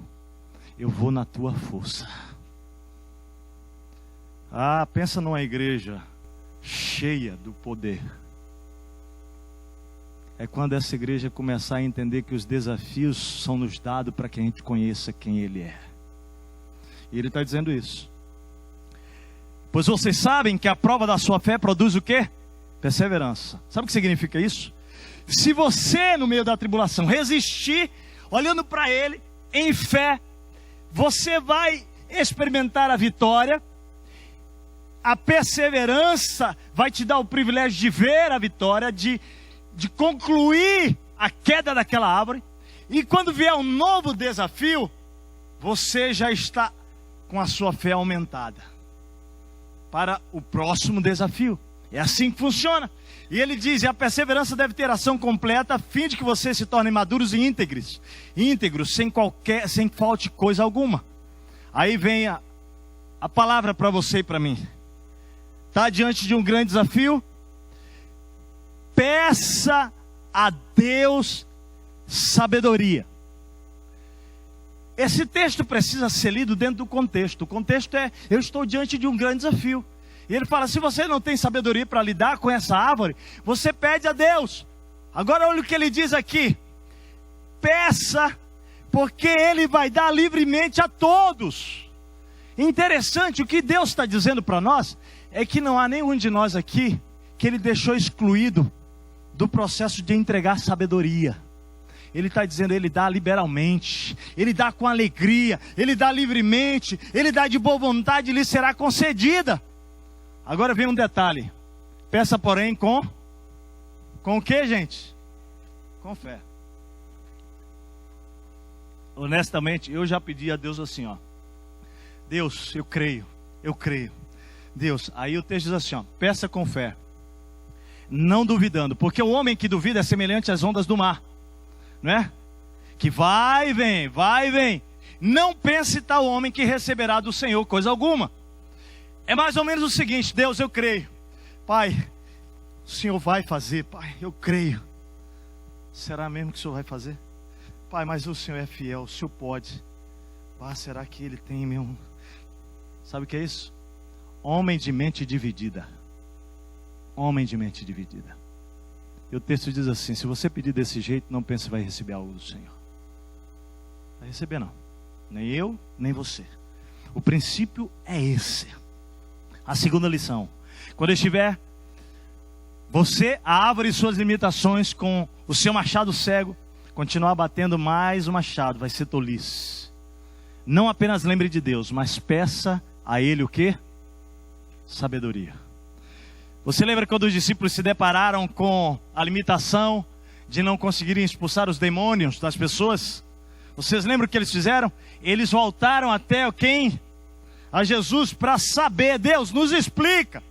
Speaker 7: Eu vou na tua força. Ah, pensa numa igreja cheia do poder. É quando essa igreja começar a entender que os desafios são nos dados para que a gente conheça quem Ele é. E Ele está dizendo isso. Pois vocês sabem que a prova da sua fé produz o quê? Perseverança. Sabe o que significa isso? Se você, no meio da tribulação, resistir, olhando para Ele, em fé, você vai experimentar a vitória. A perseverança vai te dar o privilégio de ver a vitória, de concluir a queda daquela árvore. E quando vier um novo desafio, você já está com a sua fé aumentada para o próximo desafio. É assim que funciona. E ele diz, a perseverança deve ter ação completa, a fim de que vocês se tornem maduros e íntegros, sem falte coisa alguma. Aí vem a palavra para você e para mim. Está diante de um grande desafio? Peça a Deus sabedoria. Esse texto precisa ser lido dentro do contexto. O contexto é, eu estou diante de um grande desafio. E ele fala, se você não tem sabedoria para lidar com essa árvore, você pede a Deus. Agora olha o que ele diz aqui. Peça, porque Ele vai dar livremente a todos. Interessante, o que Deus está dizendo para nós é que não há nenhum de nós aqui que Ele deixou excluído do processo de entregar sabedoria. Ele está dizendo, Ele dá liberalmente, Ele dá com alegria, Ele dá livremente, Ele dá de boa vontade, lhe será concedida. Agora vem um detalhe, peça porém com o que, gente? Com fé. Honestamente, eu já pedi a Deus assim, ó, Deus, eu creio, Deus, aí o texto diz assim, ó, peça com fé, não duvidando, porque o homem que duvida é semelhante às ondas do mar, não é? Que vai e vem, não pense tal homem que receberá do Senhor coisa alguma. É mais ou menos o seguinte, Deus, eu creio, Pai, o Senhor vai fazer, Pai, eu creio. Será mesmo que o Senhor vai fazer? Pai, mas o Senhor é fiel, o Senhor pode. Será que Ele tem mesmo? Sabe o que é isso? Homem de mente dividida. Homem de mente dividida. E o texto diz assim, se você pedir desse jeito, não pense que vai receber algo do Senhor. Vai receber não. Nem eu, nem você. O princípio é esse. A segunda lição. Quando estiver você, a árvore e suas limitações, com o seu machado cego, continuar batendo mais o machado, vai ser tolice. Não apenas lembre de Deus, mas peça a Ele o quê? Sabedoria. Você lembra quando os discípulos se depararam com a limitação de não conseguirem expulsar os demônios das pessoas? Vocês lembram o que eles fizeram? Eles voltaram até quem? A Jesus para saber, Deus, nos explica.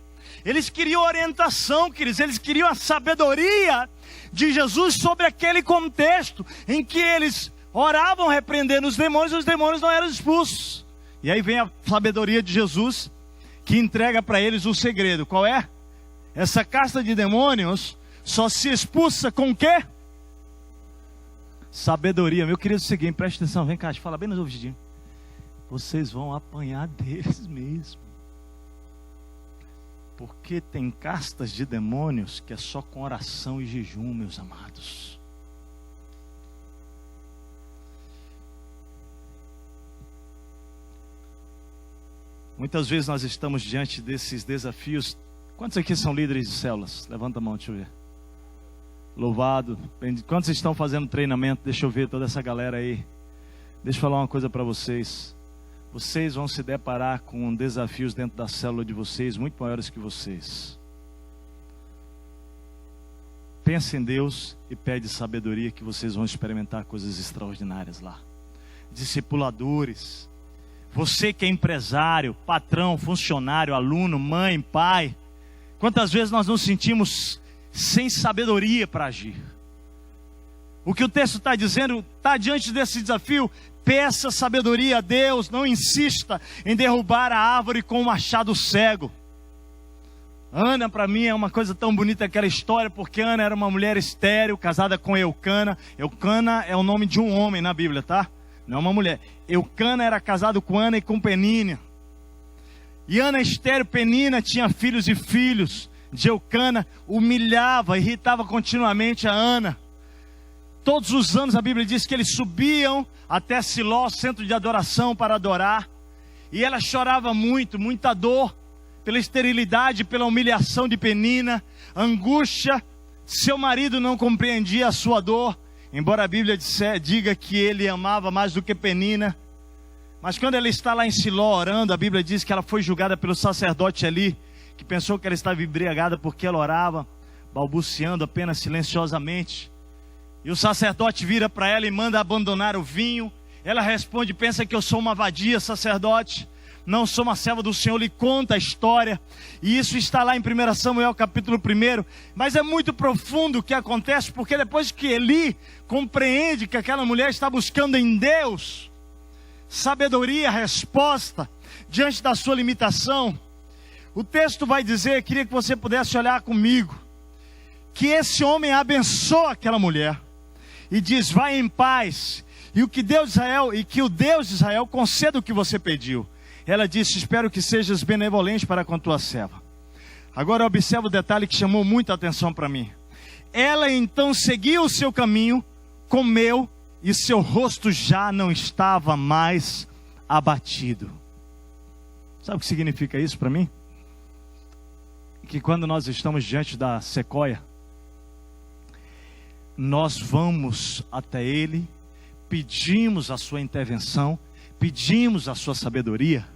Speaker 7: Eles queriam orientação, queridos, eles queriam a sabedoria de Jesus sobre aquele contexto em que eles oravam repreendendo os demônios não eram expulsos. E aí vem a sabedoria de Jesus, que entrega para eles o segredo. Qual é? Essa casta de demônios só se expulsa com o quê? Sabedoria. Meu querido, é o seguinte, preste atenção, vem cá, fala bem nos ouvidinhos. Vocês vão apanhar deles mesmo. Porque tem castas de demônios que é só com oração e jejum, meus amados. Muitas vezes nós estamos diante desses desafios. Quantos aqui são líderes de células? Levanta a mão, deixa eu ver. Louvado. Quantos estão fazendo treinamento? Deixa eu ver toda essa galera aí. Deixa eu falar uma coisa para vocês. Vocês vão se deparar com desafios dentro da célula de vocês muito maiores que vocês. Pense em Deus e pede sabedoria que vocês vão experimentar coisas extraordinárias lá. Discipuladores, você que é empresário, patrão, funcionário, aluno, mãe, pai. Quantas vezes nós nos sentimos sem sabedoria para agir? O que o texto está dizendo, está diante desse desafio, peça sabedoria a Deus, não insista em derrubar a árvore com um machado cego. Ana, para mim, é uma coisa tão bonita aquela história, porque Ana era uma mulher estéril, casada com Eucana. Eucana é o nome de um homem na Bíblia, tá? Não é uma mulher. Eucana era casado com Ana e com Penina. E Ana estéril, Penina tinha filhos e filhos de Eucana, humilhava, irritava continuamente a Ana. Todos os anos a Bíblia diz que eles subiam até Siló, centro de adoração, para adorar. E ela chorava muito, muita dor, pela esterilidade, pela humilhação de Penina, angústia. Seu marido não compreendia a sua dor, embora a Bíblia diga que ele amava mais do que Penina. Mas quando ela está lá em Siló orando, a Bíblia diz que ela foi julgada pelo sacerdote ali, que pensou que ela estava embriagada porque ela orava, balbuciando apenas silenciosamente. E o sacerdote vira para ela e manda abandonar o vinho. Ela responde, pensa que eu sou uma vadia, sacerdote. Não sou uma serva do Senhor, lhe conta a história. E isso está lá em 1 Samuel capítulo 1. Mas é muito profundo o que acontece, porque depois que Eli compreende que aquela mulher está buscando em Deus sabedoria, resposta, diante da sua limitação, o texto vai dizer, queria que você pudesse olhar comigo, que esse homem abençoa aquela mulher. E diz, vai em paz, e o Deus de Israel conceda o que você pediu. Ela disse, espero que sejas benevolente para com tua serva. Agora observa o detalhe que chamou muita atenção para mim. Ela então seguiu o seu caminho, comeu, e seu rosto já não estava mais abatido. Sabe o que significa isso para mim? Que quando nós estamos diante da sequoia, nós vamos até Ele, pedimos a sua intervenção, pedimos a sua sabedoria,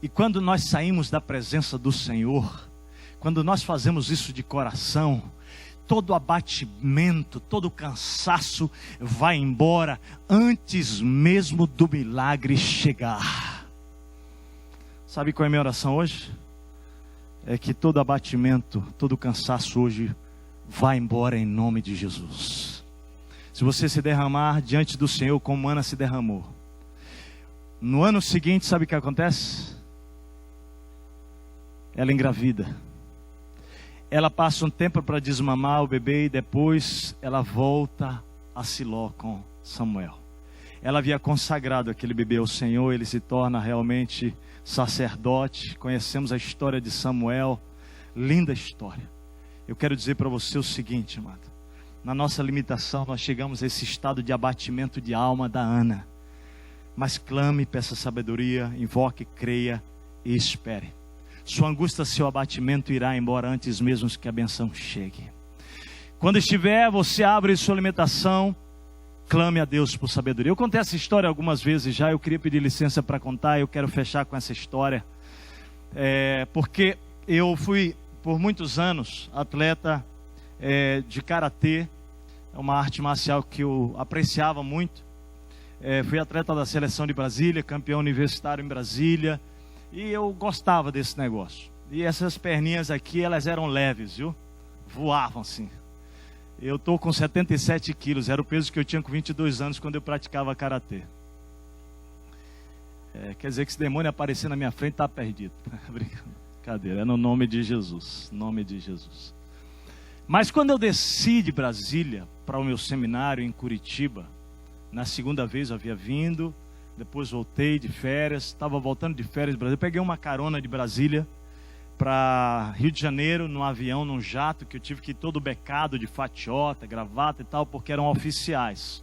Speaker 7: e quando nós saímos da presença do Senhor, quando nós fazemos isso de coração, todo abatimento, todo cansaço vai embora antes mesmo do milagre chegar. Sabe qual é a minha oração hoje? É que todo abatimento, todo cansaço hoje vai embora em nome de Jesus. Se você se derramar diante do Senhor como Ana se derramou, no ano seguinte, sabe o que acontece? Ela engravida. Ela passa um tempo para desmamar o bebê e depois ela volta a Siló com Samuel. Ela havia consagrado aquele bebê ao Senhor, ele se torna realmente sacerdote. Conhecemos a história de Samuel, linda história. Eu quero dizer para você o seguinte, amado: na nossa limitação nós chegamos a esse estado de abatimento de alma da Ana, mas clame, peça sabedoria, invoque, creia e espere. Sua angústia, seu abatimento irá embora antes mesmo que a benção chegue. Quando estiver, você abre sua limitação, clame a Deus por sabedoria. Eu contei essa história algumas vezes já, eu queria pedir licença para contar, eu quero fechar com essa história, porque eu fui por muitos anos atleta de karatê, é uma arte marcial que eu apreciava muito. Fui atleta da seleção de Brasília, campeão universitário em Brasília, e eu gostava desse negócio. E essas perninhas aqui, elas eram leves, viu? Voavam assim. Eu estou com 77 quilos, era o peso que eu tinha com 22 anos quando eu praticava karatê. Quer dizer que esse demônio aparecer na minha frente está perdido. Brincadeira, é no nome de Jesus, nome de Jesus. Mas quando eu desci de Brasília para o meu seminário em Curitiba, na segunda vez eu havia vindo, depois voltei de férias, estava voltando de férias de Brasília, peguei uma carona de Brasília para Rio de Janeiro, num avião, num jato, que eu tive que ir todo becado de fatiota, gravata e tal, porque eram oficiais.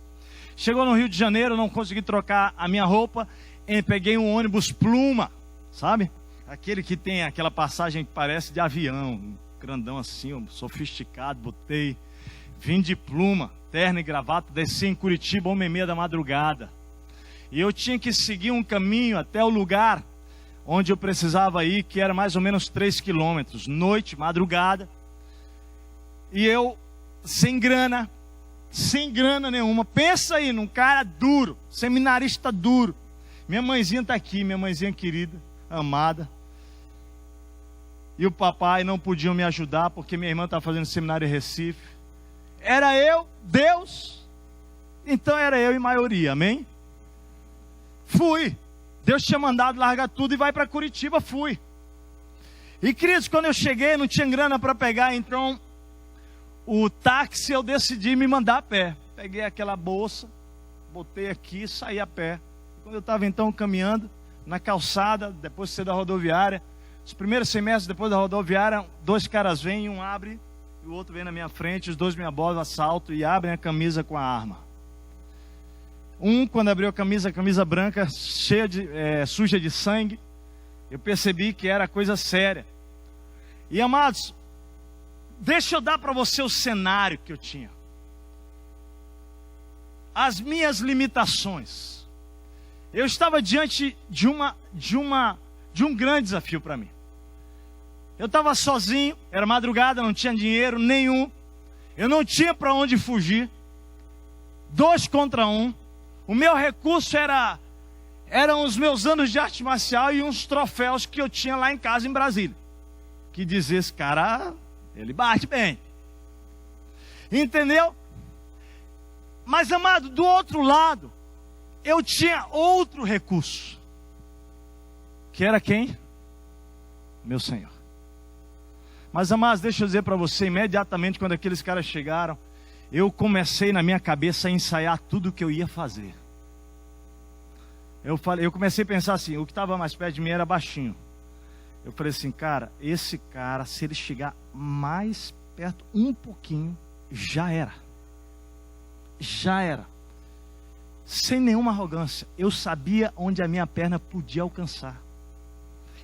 Speaker 7: Chegou no Rio de Janeiro, não consegui trocar a minha roupa, e peguei um ônibus Pluma, sabe? Aquele que tem aquela passagem que parece de avião, grandão assim, sofisticado, botei, vim de Pluma, terno e gravata, desci em Curitiba, 1h30 da madrugada. E eu tinha que seguir um caminho até o lugar onde eu precisava ir, que era mais ou menos 3 quilômetros, noite, madrugada. E eu, sem grana nenhuma, pensa aí num cara duro, seminarista duro. Minha mãezinha está aqui, minha mãezinha querida, amada. E o papai não podiam me ajudar, porque minha irmã estava fazendo seminário em Recife. Era eu, Deus, então era eu em maioria, amém? Fui. Deus tinha mandado largar tudo e vai para Curitiba, fui. E queridos, quando eu cheguei, não tinha grana para pegar, então o táxi eu decidi me mandar a pé. Peguei aquela bolsa, botei aqui e saí a pé. Quando eu estava então caminhando na calçada, depois de ser da rodoviária, os primeiros semestres depois da rodoviária, 2 caras vêm, um abre e o outro vem na minha frente, os 2 me abordam, assalto e abrem a camisa com a arma. Quando abriu a camisa branca, cheia suja de sangue, eu percebi que era coisa séria. E amados, deixa eu dar para você o cenário que eu tinha. As minhas limitações. Eu estava diante de um grande desafio para mim. Eu estava sozinho, era madrugada, não tinha dinheiro nenhum. Eu não tinha para onde fugir. 2 contra 1. O meu recurso eram os meus anos de arte marcial e uns troféus que eu tinha lá em casa em Brasília. Que dizia, esse cara, ele bate bem. Entendeu? Mas amado, do outro lado, eu tinha outro recurso. Que era quem? Meu Senhor. Mas amados, deixa eu dizer para você, imediatamente quando aqueles caras chegaram, eu comecei na minha cabeça a ensaiar tudo o que eu ia fazer. Eu comecei a pensar assim, o que estava mais perto de mim era baixinho. Eu falei assim, cara, esse cara, se ele chegar mais perto um pouquinho, já era. Já era. Sem nenhuma arrogância, eu sabia onde a minha perna podia alcançar.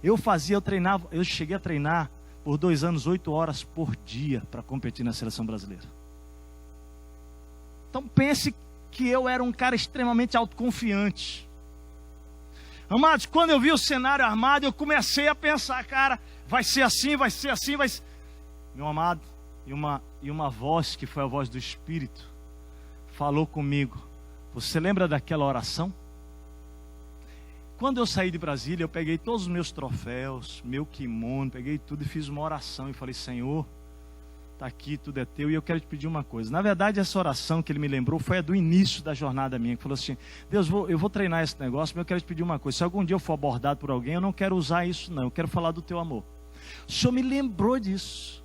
Speaker 7: Eu cheguei a treinar por 2 anos, 8 horas por dia para competir na seleção brasileira. Então pense que eu era um cara extremamente autoconfiante. Amados, quando eu vi o cenário armado, eu comecei a pensar, cara, vai ser assim, vai ser assim, vai ser... Meu amado, e uma voz que foi a voz do Espírito, falou comigo. Você lembra daquela oração? Quando eu saí de Brasília, eu peguei todos os meus troféus, meu kimono, peguei tudo e fiz uma oração. E falei, Senhor, está aqui, tudo é teu, e eu quero te pedir uma coisa. Na verdade, essa oração que ele me lembrou foi a do início da jornada minha, que falou assim, Deus, eu vou treinar esse negócio, mas eu quero te pedir uma coisa. Se algum dia eu for abordado por alguém, eu não quero usar isso não, eu quero falar do teu amor. O Senhor me lembrou disso.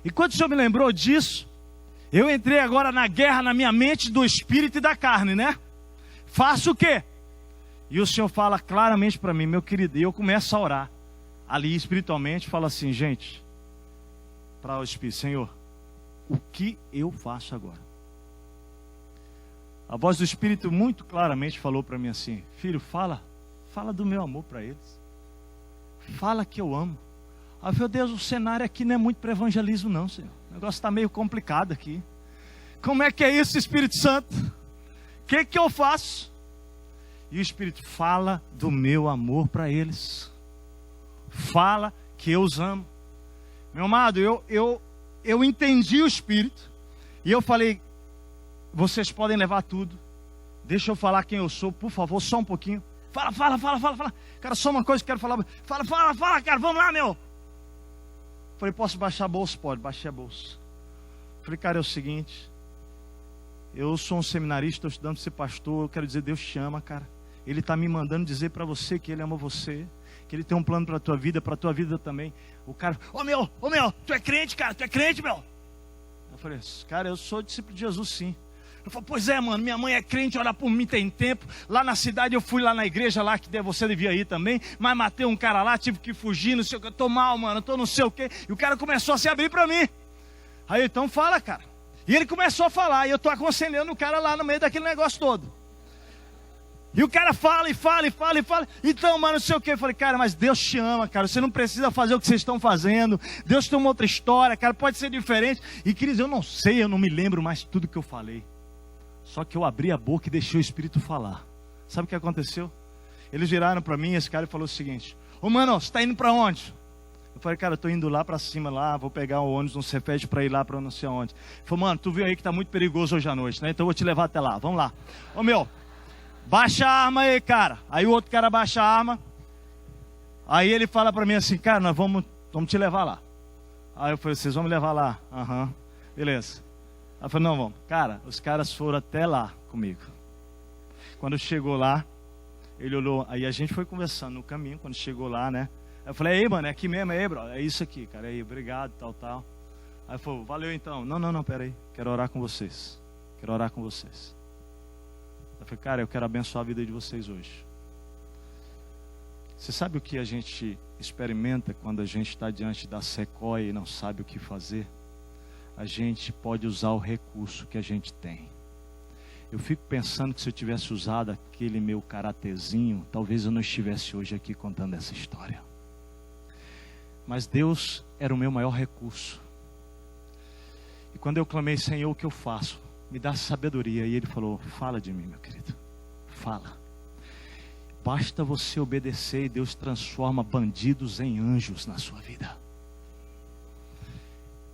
Speaker 7: E quando o Senhor me lembrou disso, eu entrei agora na guerra na minha mente do espírito e da carne, né? Faço o quê? E o Senhor fala claramente para mim, meu querido, e eu começo a orar. Ali espiritualmente, fala assim, gente, para o Espírito, Senhor, o que eu faço agora? A voz do Espírito muito claramente falou para mim assim, filho, fala do meu amor para eles. Fala que eu amo. Aí eu falei, Deus, o cenário aqui não é muito para evangelismo não, Senhor. O negócio está meio complicado aqui. Como é que é isso, Espírito Santo? O que eu faço? E o Espírito fala do meu amor para eles. Fala que eu os amo. Meu amado, eu entendi o Espírito. E eu falei, vocês podem levar tudo. Deixa eu falar quem eu sou, por favor, só um pouquinho. Fala. Cara, só uma coisa que eu quero falar. Fala, cara, vamos lá, meu. Falei, posso baixar a bolsa? Pode, baixei a bolsa. Falei, cara, é o seguinte. Eu sou um seminarista, estou estudando para ser pastor. Eu quero dizer, Deus te ama, cara. Ele está me mandando dizer para você que Ele ama você. Que Ele tem um plano para a tua vida também. O cara, ô meu, tu é crente, cara? Tu é crente, meu? Eu falei, cara, eu sou discípulo de Jesus, sim. Eu falei, pois é, mano, minha mãe é crente, olha por mim, tem tempo. Lá na cidade eu fui lá na igreja lá, que você devia ir também. Mas matei um cara lá, tive que fugir, não sei o que. Eu tô mal, mano, tô não sei o que. E o cara começou a se abrir para mim. Aí, então fala, cara. E ele começou a falar, e eu tô aconselhando o cara lá no meio daquele negócio todo. E o cara fala. Então, mano, não sei o que. Eu falei, cara, mas Deus te ama, cara. Você não precisa fazer o que vocês estão fazendo. Deus tem uma outra história, cara. Pode ser diferente. E, queridos, eu não sei, eu não me lembro mais tudo que eu falei. Só que eu abri a boca e deixei o Espírito falar. Sabe o que aconteceu? Eles viraram para mim, esse cara falou o seguinte, ô mano, você está indo para onde? Eu falei, cara, eu estou indo lá para cima, lá, vou pegar o ônibus no Cefete para ir lá para não sei onde. Ele falou, mano, tu viu aí que está muito perigoso hoje à noite, né? Então eu vou te levar até lá, vamos lá. Ô meu, baixa a arma aí, cara. Aí o outro cara baixa a arma. Aí ele fala para mim assim, cara, nós vamos te levar lá. Aí eu falei, vocês vão me levar lá? Aham, beleza. Aí eu falei, não, vamos. Cara, os caras foram até lá comigo. Quando chegou lá, ele olhou, aí a gente foi conversando no caminho, quando chegou lá, né? Aí eu falei, aí, mano, é aqui mesmo, aí, bro, é isso aqui, cara, aí, obrigado, tal. Aí ele falou, valeu então. Não, pera aí, quero orar com vocês. Eu falei, cara, eu quero abençoar a vida de vocês hoje. Você sabe o que a gente experimenta quando a gente está diante da sequoia e não sabe o que fazer? A gente pode usar o recurso que a gente tem. Eu fico pensando que se eu tivesse usado aquele meu karatezinho, talvez eu não estivesse hoje aqui contando essa história. Mas Deus era o meu maior recurso. E quando eu clamei, Senhor, o que eu faço? Me dá sabedoria. E Ele falou, fala de mim, meu querido. Fala. Basta você obedecer e Deus transforma bandidos em anjos na sua vida.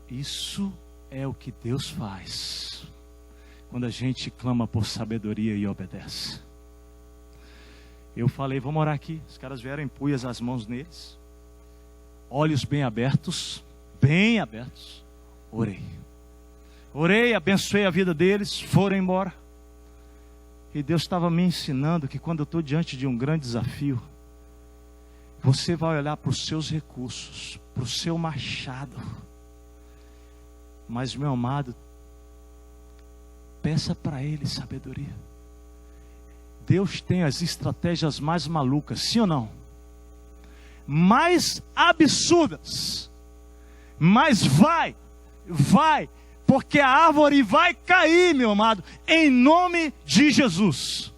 Speaker 7: Isso é o que Deus faz quando a gente clama por sabedoria e obedece. Eu falei, vamos orar aqui. Os caras vieram, impus as mãos neles, olhos bem abertos. Orei, abençoei a vida deles, foram embora. E Deus estava me ensinando que quando eu estou diante de um grande desafio, você vai olhar para os seus recursos, para o seu machado. Mas, meu amado, peça para Ele sabedoria. Deus tem as estratégias mais malucas, sim ou não? Mais absurdas. Mas vai, porque a árvore vai cair, meu amado, em nome de Jesus.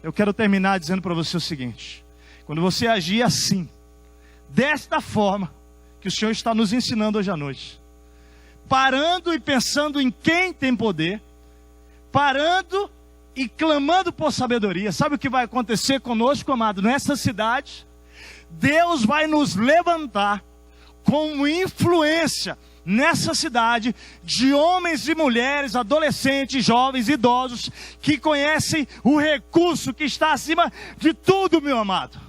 Speaker 7: Eu quero terminar dizendo para você o seguinte: quando você agir assim, desta forma que o Senhor está nos ensinando hoje à noite. Parando e pensando em quem tem poder, parando e clamando por sabedoria. Sabe o que vai acontecer conosco, amado? Nessa cidade, Deus vai nos levantar como influência nessa cidade de homens e mulheres, adolescentes, jovens, idosos, que conhecem o recurso que está acima de tudo, meu amado.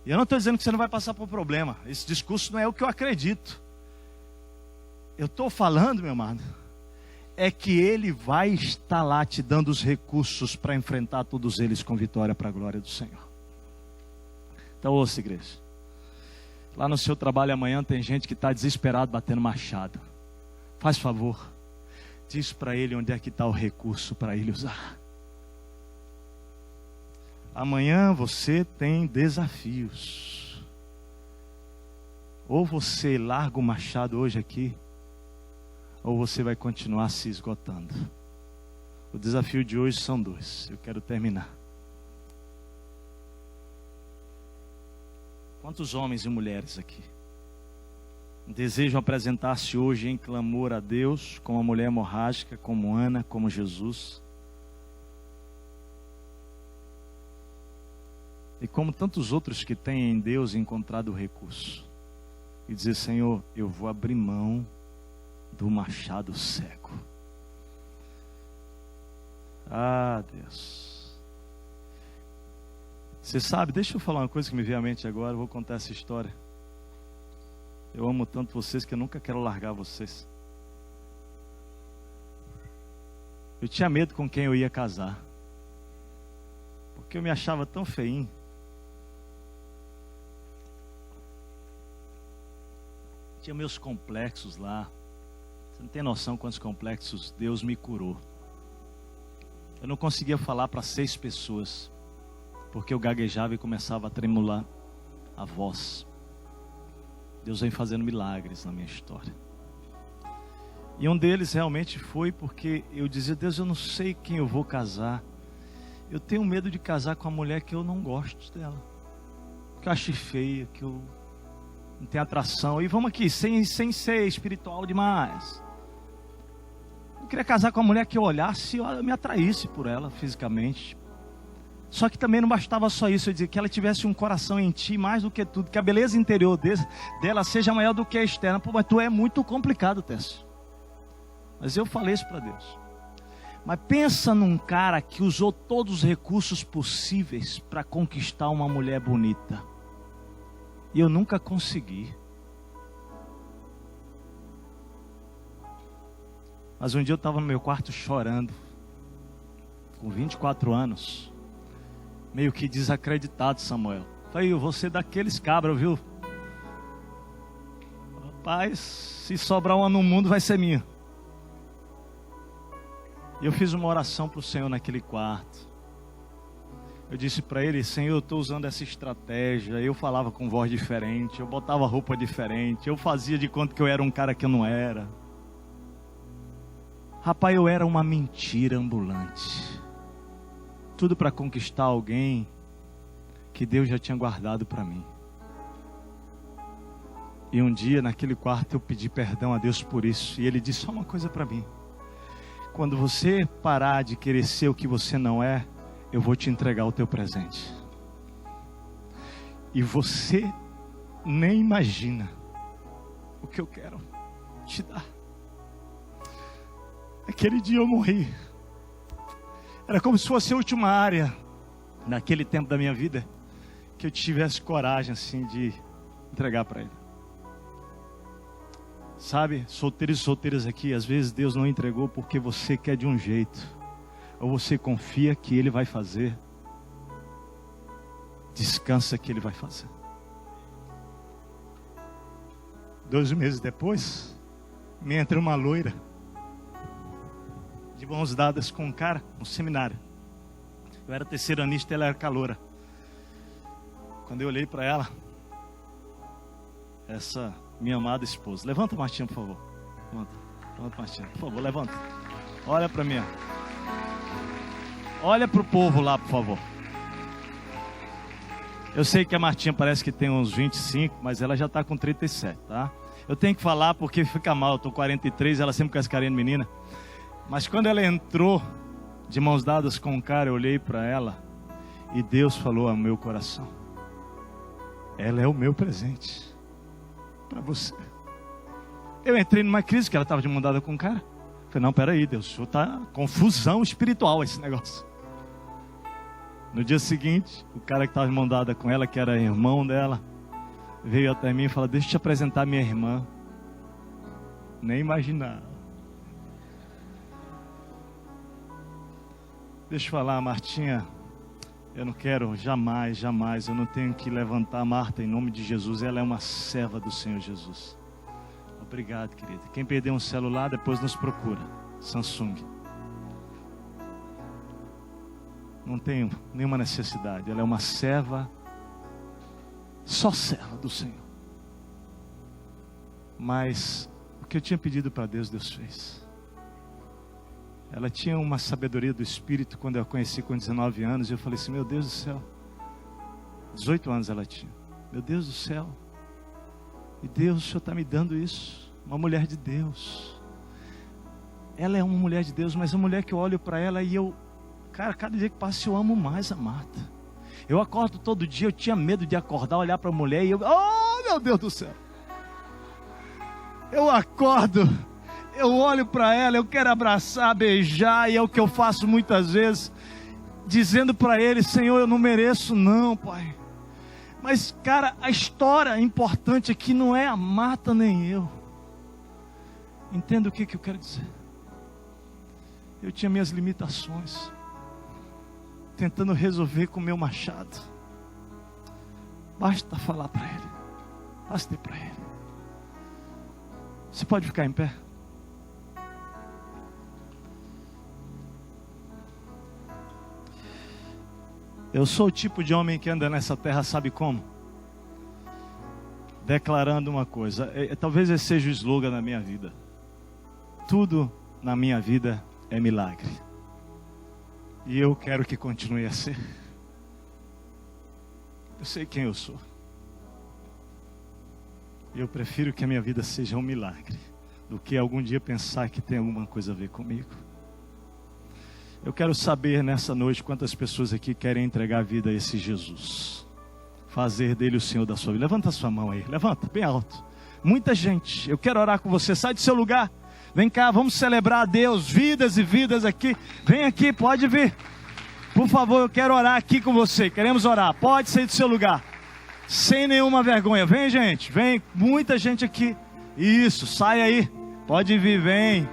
Speaker 7: E eu não estou dizendo que você não vai passar por problema. Esse discurso não é o que eu acredito. Eu estou falando, meu amado, é que Ele vai estar lá te dando os recursos para enfrentar todos eles com vitória para a glória do Senhor. Então ouça, igreja. Lá no seu trabalho amanhã tem gente que está desesperado batendo machado. Faz favor, diz para ele onde é que está o recurso para ele usar. Amanhã você tem desafios. Ou você larga o machado hoje aqui, ou você vai continuar se esgotando. O desafio de hoje são dois. Eu quero terminar. Quantos homens e mulheres aqui desejam apresentar-se hoje em clamor a Deus, como a mulher hemorrágica, como Ana, como Jesus? E como tantos outros que têm em Deus encontrado o recurso. E dizer, Senhor, eu vou abrir mão do machado cego. Ah, Deus. Você sabe, deixa eu falar uma coisa que me veio à mente agora, eu vou contar essa história. Eu amo tanto vocês que eu nunca quero largar vocês. Eu tinha medo com quem eu ia casar, porque eu me achava tão feinho. Tinha meus complexos lá. Você não tem noção quantos complexos Deus me curou. Eu não conseguia falar para 6 pessoas, porque eu gaguejava e começava a tremular a voz. Deus vem fazendo milagres na minha história. E um deles realmente foi porque eu dizia, Deus, eu não sei quem eu vou casar. Eu tenho medo de casar com uma mulher que eu não gosto dela, que eu acho feia, que eu não tenho atração. E vamos aqui, sem ser espiritual demais. Eu queria casar com uma mulher que eu olhasse e eu me atraísse por ela fisicamente. Só que também não bastava só isso, eu dizia que ela tivesse um coração em ti mais do que tudo, que a beleza interior dela seja maior do que a externa. Pô, mas tu é muito complicado, Tess. Mas eu falei isso para Deus. Mas pensa num cara que usou todos os recursos possíveis para conquistar uma mulher bonita. E eu nunca consegui. Mas um dia eu estava no meu quarto chorando, com 24 anos, meio que desacreditado, Samuel. Falei, eu vou ser daqueles cabras, viu? Rapaz, se sobrar uma no mundo vai ser minha. E eu fiz uma oração para o Senhor naquele quarto. Eu disse para Ele, Senhor, eu estou usando essa estratégia. Eu falava com voz diferente, eu botava roupa diferente, eu fazia de conta que eu era um cara que eu não era. Rapaz, eu era uma mentira ambulante. Tudo para conquistar alguém que Deus já tinha guardado para mim. E um dia, naquele quarto, eu pedi perdão a Deus por isso. E Ele disse só uma coisa para mim. Quando você parar de querer ser o que você não é, eu vou te entregar o teu presente. E você nem imagina o que eu quero te dar. Aquele dia eu morri. Era como se fosse a última área naquele tempo da minha vida que eu tivesse coragem assim de entregar para Ele. Sabe, solteiros e solteiras aqui, às vezes Deus não entregou porque você quer de um jeito, ou você confia que Ele vai fazer. Descansa que Ele vai fazer. 2 meses depois, me entra uma loira, de mãos dadas com um cara, um seminário. Eu era terceiranista e ela era caloura. Quando eu olhei para ela, essa minha amada esposa. Levanta, Martinha, por favor. Levanta, Martinha, por favor, levanta. Olha para mim. Olha para o povo lá, por favor. Eu sei que a Martinha parece que tem uns 25, mas ela já está com 37, tá? Eu tenho que falar porque fica mal, eu estou 43, ela sempre com essa carinha de menina. Mas quando ela entrou de mãos dadas com o cara, eu olhei para ela e Deus falou ao meu coração: ela é o meu presente para você. Eu entrei numa crise, que ela estava de mão dada com o cara. Falei, não, peraí, Deus, o senhor está confusão espiritual esse negócio. No dia seguinte, o cara que estava de mão dada com ela, que era irmão dela, veio até mim e falou: deixa eu te apresentar minha irmã. Nem imaginar. Deixa eu falar, Martinha, eu não quero jamais, eu não tenho que levantar a Marta em nome de Jesus. Ela é uma serva do Senhor Jesus. Obrigado, querida. Quem perdeu um celular, depois nos procura. Samsung. Não tenho nenhuma necessidade. Ela é uma serva, só serva do Senhor. Mas o que eu tinha pedido para Deus, Deus fez. Ela tinha uma sabedoria do Espírito quando eu a conheci com 19 anos. E eu falei assim, meu Deus do céu. 18 anos ela tinha. Meu Deus do céu. E Deus, o Senhor está me dando isso. Uma mulher de Deus. Ela é uma mulher de Deus, mas uma mulher que eu olho para ela e eu... Cara, cada dia que passa eu amo mais a Marta. Eu acordo todo dia, eu tinha medo de acordar, olhar para a mulher e eu... Oh, meu Deus do céu. Eu acordo, eu olho para ela, eu quero abraçar, beijar, e é o que eu faço muitas vezes, dizendo para ele, Senhor, eu não mereço não, Pai. Mas, cara, a história importante aqui não é a Marta nem eu. Entenda o que eu quero dizer. Eu tinha minhas limitações, tentando resolver com o meu machado. Basta falar para ele. Basta ir para ele. Você pode ficar em pé? Eu sou o tipo de homem que anda nessa terra, sabe como? Declarando uma coisa. Talvez esse seja o slogan da minha vida. Tudo na minha vida é milagre. E eu quero que continue a ser. Eu sei quem eu sou. E eu prefiro que a minha vida seja um milagre do que algum dia pensar que tem alguma coisa a ver comigo. Eu quero saber nessa noite quantas pessoas aqui querem entregar a vida a esse Jesus. Fazer dele o Senhor da sua vida. Levanta a sua mão aí. Levanta, bem alto. Muita gente. Eu quero orar com você. Sai do seu lugar. Vem cá, vamos celebrar a Deus. Vidas e vidas aqui. Vem aqui, pode vir. Por favor, eu quero orar aqui com você. Queremos orar. Pode sair do seu lugar. Sem nenhuma vergonha. Vem, gente. Vem. Muita gente aqui. Isso, sai aí. Pode vir, vem.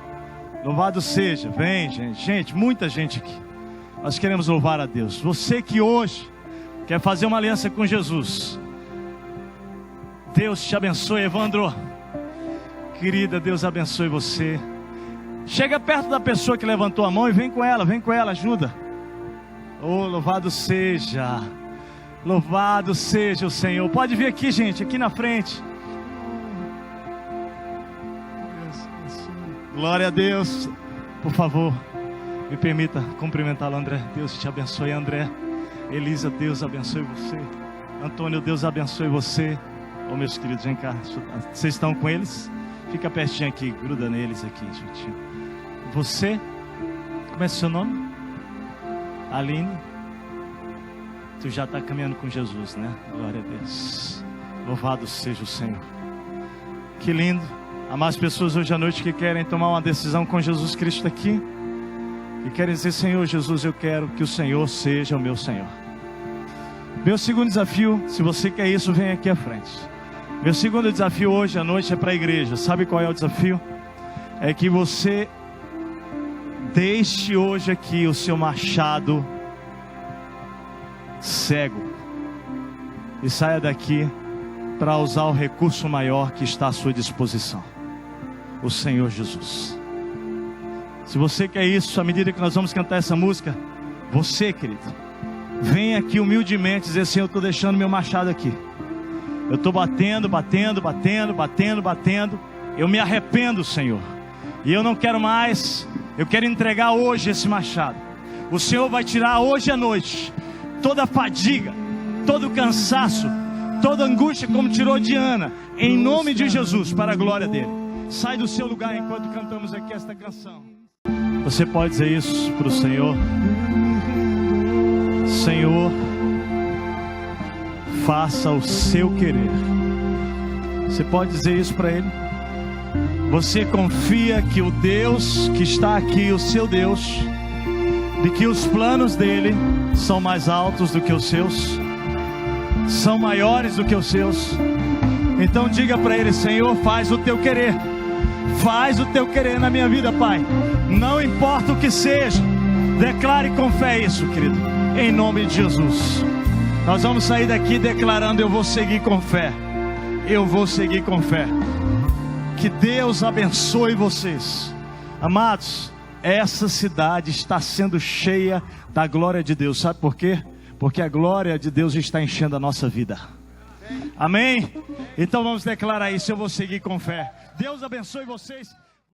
Speaker 7: Louvado seja. Vem, gente. Gente, muita gente aqui. Nós queremos louvar a Deus. Você que hoje quer fazer uma aliança com Jesus. Deus te abençoe, Evandro. Querida, Deus abençoe você. Chega perto da pessoa que levantou a mão e vem com ela, ajuda. Oh, louvado seja. Louvado seja o Senhor. Pode vir aqui, gente, aqui na frente. Glória a Deus. Por favor, me permita cumprimentá-lo, André. Deus te abençoe, André. Elisa, Deus abençoe você. Antônio, Deus abençoe você. Oh, meus queridos, vem cá. Vocês estão com eles? Fica pertinho aqui, gruda neles aqui, juntinho. Você, como é o seu nome? Aline. Tu já está caminhando com Jesus, né? Glória a Deus. Louvado seja o Senhor. Que lindo. Há mais pessoas hoje à noite que querem tomar uma decisão com Jesus Cristo aqui. E querem dizer, Senhor Jesus, eu quero que o Senhor seja o meu Senhor. Meu segundo desafio, se você quer isso, vem aqui à frente. Meu segundo desafio hoje à noite é para a igreja. Sabe qual é o desafio? É que você deixe hoje aqui o seu machado cego e saia daqui para usar o recurso maior que está à sua disposição, o Senhor Jesus. Se você quer isso, à medida que nós vamos cantar essa música, você, querido, vem aqui humildemente dizer, Senhor, eu estou deixando meu machado aqui. Eu estou batendo. Eu me arrependo, Senhor. E eu não quero mais. Eu quero entregar hoje esse machado. O Senhor vai tirar hoje à noite toda a fadiga, todo cansaço, toda angústia, como tirou de Ana, em nome de Jesus, para a glória dele. Sai do seu lugar enquanto cantamos aqui esta canção. Você pode dizer isso para o Senhor? Senhor, faça o seu querer. Você pode dizer isso para Ele? Você confia que o Deus que está aqui, o seu Deus, de que os planos dele são mais altos do que os seus, são maiores do que os seus? Então diga para Ele: Senhor, faz o teu querer. Faz o teu querer na minha vida, Pai. Não importa o que seja. Declare com fé isso, querido, em nome de Jesus. Nós vamos sair daqui declarando: eu vou seguir com fé. Eu vou seguir com fé. Que Deus abençoe vocês. Amados, essa cidade está sendo cheia da glória de Deus. Sabe por quê? Porque a glória de Deus está enchendo a nossa vida. Amém? Então vamos declarar isso: eu vou seguir com fé. Deus abençoe vocês.